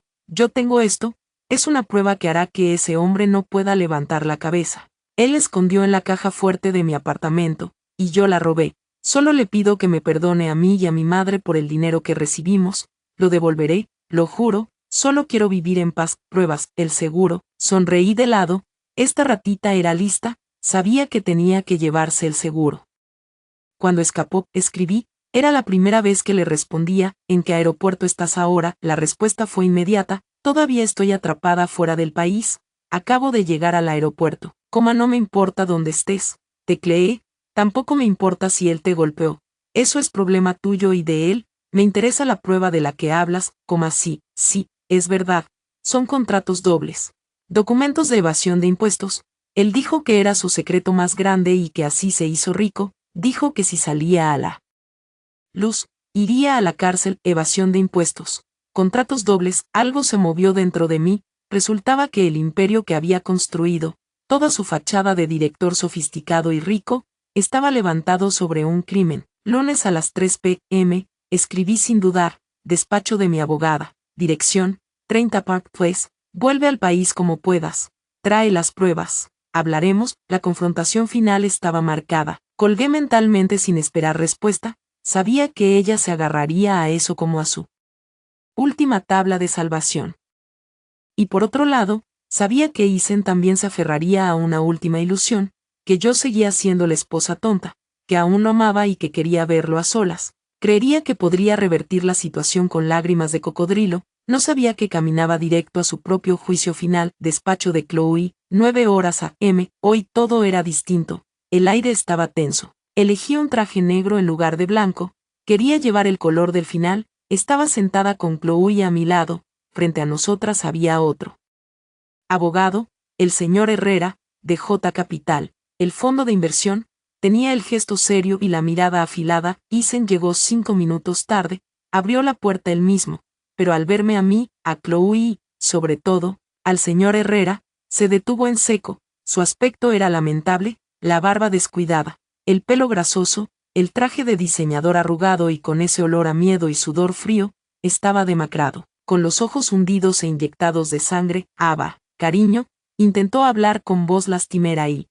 tengo esto, es una prueba que hará que ese hombre no pueda levantar la cabeza. Él escondió en la caja fuerte de mi apartamento, y yo la robé. Solo le pido que me perdone a mí y a mi madre por el dinero que recibimos, lo devolveré, lo juro, solo quiero vivir en paz. Pruebas, el seguro. Sonreí de lado, esta ratita era lista, sabía que tenía que llevarse el seguro. Cuando escapó, escribí, era la primera vez que le respondía. ¿En qué aeropuerto estás ahora? La respuesta fue inmediata, todavía estoy atrapada fuera del país, acabo de llegar al aeropuerto. No me importa dónde estés. Tecleé, tampoco me importa si él te golpeó. Eso es problema tuyo y de él. Me interesa la prueba de la que hablas. Sí, es verdad. Son contratos dobles. Documentos de evasión de impuestos. Él dijo que era su secreto más grande y que así se hizo rico. Dijo que si salía a la luz, iría a la cárcel. Evasión de impuestos. Contratos dobles. Algo se movió dentro de mí. Resultaba que el imperio que había construido, toda su fachada de director sofisticado y rico, estaba levantado sobre un crimen. Lunes a las 3 p.m., escribí sin dudar, despacho de mi abogada, dirección, 30 Park Place, vuelve al país como puedas, trae las pruebas, hablaremos. La confrontación final estaba marcada. Colgué mentalmente sin esperar respuesta, sabía que ella se agarraría a eso como a su última tabla de salvación. Y por otro lado, sabía que Isen también se aferraría a una última ilusión, que yo seguía siendo la esposa tonta, que aún lo amaba y que quería verlo a solas. Creería que podría revertir la situación con lágrimas de cocodrilo. No sabía que caminaba directo a su propio juicio final. Despacho de Chloe, 9 horas a.m. Hoy todo era distinto. El aire estaba tenso. Elegí un traje negro en lugar de blanco. Quería llevar el color del final. Estaba sentada con Chloe a mi lado. Frente a nosotras había otro abogado, el señor Herrera, de J Capital, el fondo de inversión. Tenía el gesto serio y la mirada afilada. Isen llegó 5 minutos tarde, abrió la puerta él mismo, pero al verme a mí, a Chloe y, sobre todo, al señor Herrera, se detuvo en seco. Su aspecto era lamentable, la barba descuidada, el pelo grasoso, el traje de diseñador arrugado y con ese olor a miedo y sudor frío. Estaba demacrado, con los ojos hundidos e inyectados de sangre. Aba, cariño, intentó hablar con voz lastimera y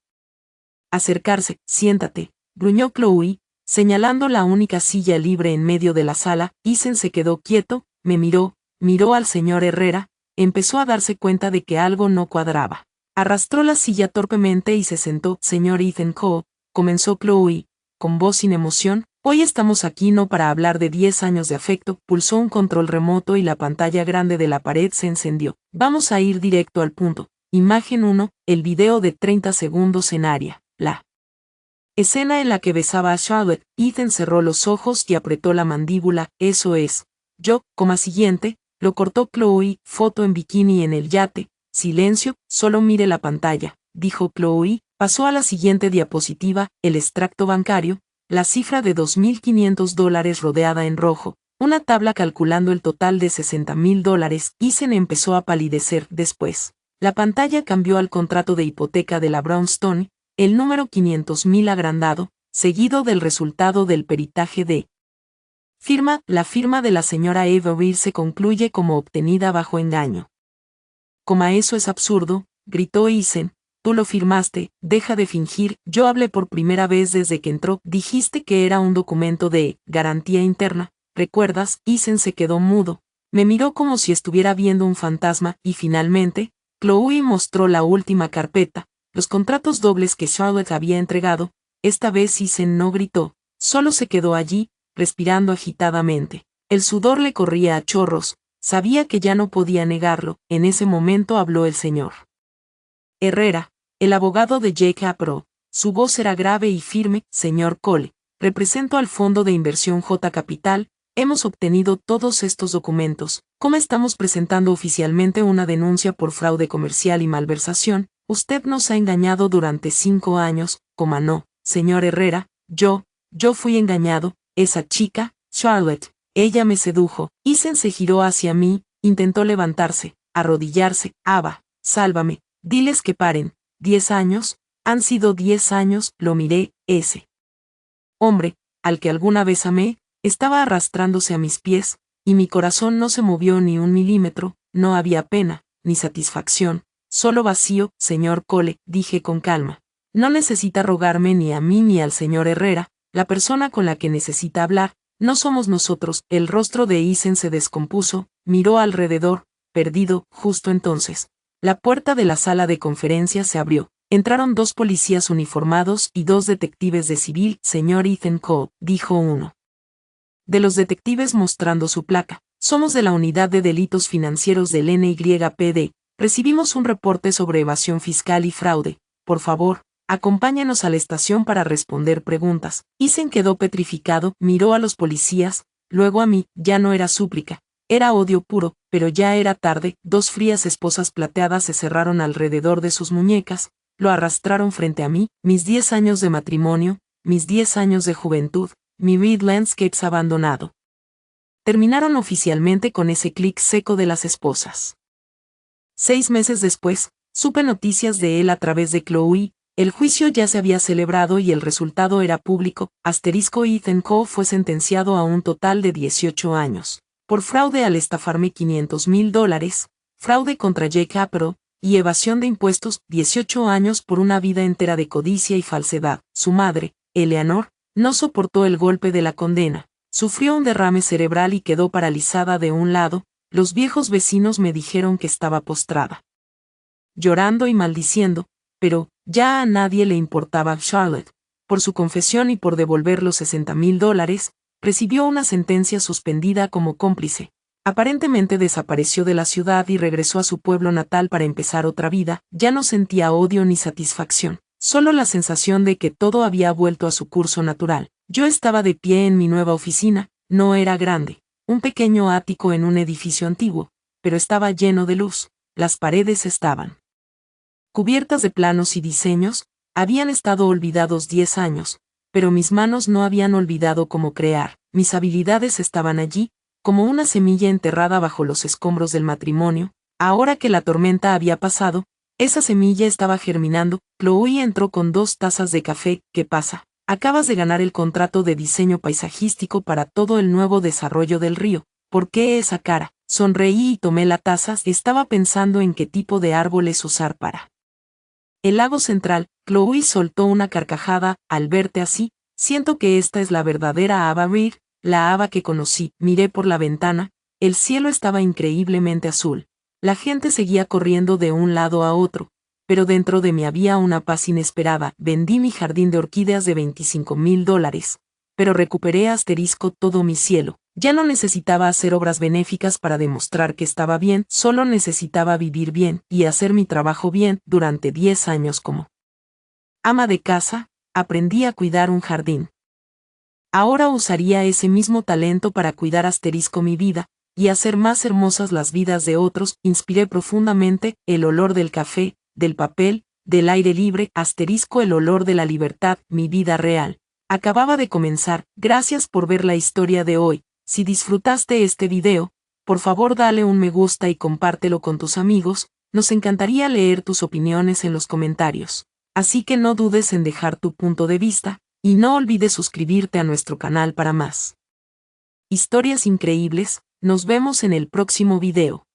acercarse. Siéntate, gruñó Chloe, señalando la única silla libre en medio de la sala. Isen se quedó quieto, me miró al señor Herrera, empezó a darse cuenta de que algo no cuadraba. Arrastró la silla torpemente y se sentó. Señor Ethan Cole, comenzó Chloe, con voz sin emoción, Hoy estamos aquí no para hablar de 10 años de afecto, pulsó un control remoto y la pantalla grande de la pared se encendió. Vamos a ir directo al punto. Imagen 1, el video de 30 segundos en área. La escena en la que besaba a Charlotte, Ethan cerró los ojos y apretó la mandíbula, eso es. Yo, coma siguiente, lo cortó Chloe, foto en bikini en el yate. Silencio, solo mire la pantalla, dijo Chloe, pasó a la siguiente diapositiva, el extracto bancario, la cifra de $2.500 rodeada en rojo, una tabla calculando el total de $60.000, Ethan empezó a palidecer después. La pantalla cambió al contrato de hipoteca de la Brownstone, el número 500.000 agrandado, seguido del resultado del peritaje de firma. La firma de la señora Avery se concluye como obtenida bajo engaño. Coma, eso es absurdo, gritó Ethan. Tú lo firmaste, deja de fingir. Yo hablé por primera vez desde que entró. Dijiste que era un documento de garantía interna, ¿recuerdas? Ethan se quedó mudo. Me miró como si estuviera viendo un fantasma, y finalmente, Chloe mostró la última carpeta, los contratos dobles que Charlotte había entregado. Esta vez Ethan no gritó, solo se quedó allí, respirando agitadamente. El sudor le corría a chorros, sabía que ya no podía negarlo. En ese momento habló el señor Herrera, el abogado de Jake Apro. Su voz era grave y firme. Señor Cole, represento al Fondo de Inversión J Capital. Hemos obtenido todos estos documentos. Como estamos presentando oficialmente una denuncia por fraude comercial y malversación, usted nos ha engañado durante 5 años. Coma, no, señor Herrera, yo fui engañado. Esa chica, Charlotte, ella me sedujo. Ethan se giró hacia mí, intentó levantarse, arrodillarse. Ava, sálvame. Diles que paren. 10 años, han sido 10 años, lo miré. Ese hombre, al que alguna vez amé, estaba arrastrándose a mis pies, y mi corazón no se movió ni un milímetro. No había pena, ni satisfacción, solo vacío. Señor Cole, dije con calma. No necesita rogarme ni a mí ni al señor Herrera, la persona con la que necesita hablar, no somos nosotros. El rostro de Ethan se descompuso, miró alrededor, perdido. Justo entonces, la puerta de la sala de conferencias se abrió. Entraron 2 policías uniformados y 2 detectives de civil. Señor Ethan Cole, dijo uno de los detectives mostrando su placa. Somos de la Unidad de Delitos Financieros del NYPD. Recibimos un reporte sobre evasión fiscal y fraude. Por favor, acompáñanos a la estación para responder preguntas. Ethan quedó petrificado, miró a los policías, luego a mí. Ya no era súplica. Era odio puro, pero ya era tarde. 2 frías esposas plateadas se cerraron alrededor de sus muñecas, lo arrastraron frente a mí. Mis 10 años de matrimonio, mis 10 años de juventud, mi Reed Landscapes abandonado. Terminaron oficialmente con ese clic seco de las esposas. 6 meses después, supe noticias de él a través de Chloe. El juicio ya se había celebrado y el resultado era público. Ethan Cole fue sentenciado a un total de 18 años. Por fraude al estafarme $500.000, fraude contra Jake Apro, y evasión de impuestos. 18 años por una vida entera de codicia y falsedad. Su madre, Eleanor, no soportó el golpe de la condena. Sufrió un derrame cerebral y quedó paralizada de un lado. Los viejos vecinos me dijeron que estaba postrada, llorando y maldiciendo, pero ya a nadie le importaba. Charlotte, por su confesión y por devolver los $60.000, recibió una sentencia suspendida como cómplice. Aparentemente desapareció de la ciudad y regresó a su pueblo natal para empezar otra vida. Ya no sentía odio ni satisfacción, solo la sensación de que todo había vuelto a su curso natural. Yo estaba de pie en mi nueva oficina. No era grande, un pequeño ático en un edificio antiguo, pero estaba lleno de luz. Las paredes estaban cubiertas de planos y diseños. Habían estado olvidados 10 años, pero mis manos no habían olvidado cómo crear. Mis habilidades estaban allí, como una semilla enterrada bajo los escombros del matrimonio. Ahora que la tormenta había pasado, esa semilla estaba germinando. Chloe entró con 2 tazas de café. ¿Qué pasa? Acabas de ganar el contrato de diseño paisajístico para todo el nuevo desarrollo del río. ¿Por qué esa cara? Sonreí y tomé la taza. Estaba pensando en qué tipo de árboles usar para el lago central. Chloe soltó una carcajada. Al verte así, siento que esta es la verdadera Ava Reed, la Ava que conocí. Miré por la ventana. El cielo estaba increíblemente azul. La gente seguía corriendo de un lado a otro, pero dentro de mí había una paz inesperada. Vendí mi jardín de orquídeas de $25.000, pero recuperé todo mi cielo. Ya no necesitaba hacer obras benéficas para demostrar que estaba bien, solo necesitaba vivir bien y hacer mi trabajo bien. Durante 10 años como ama de casa, aprendí a cuidar un jardín. Ahora usaría ese mismo talento para cuidar mi vida y hacer más hermosas las vidas de otros. Inspiré profundamente el olor del café, del papel, del aire libre, el olor de la libertad, mi vida real. Acababa de comenzar. Gracias por ver la historia de hoy. Si disfrutaste este video, por favor dale un me gusta y compártelo con tus amigos. Nos encantaría leer tus opiniones en los comentarios. Así que no dudes en dejar tu punto de vista, y no olvides suscribirte a nuestro canal para más historias increíbles. Nos vemos en el próximo video.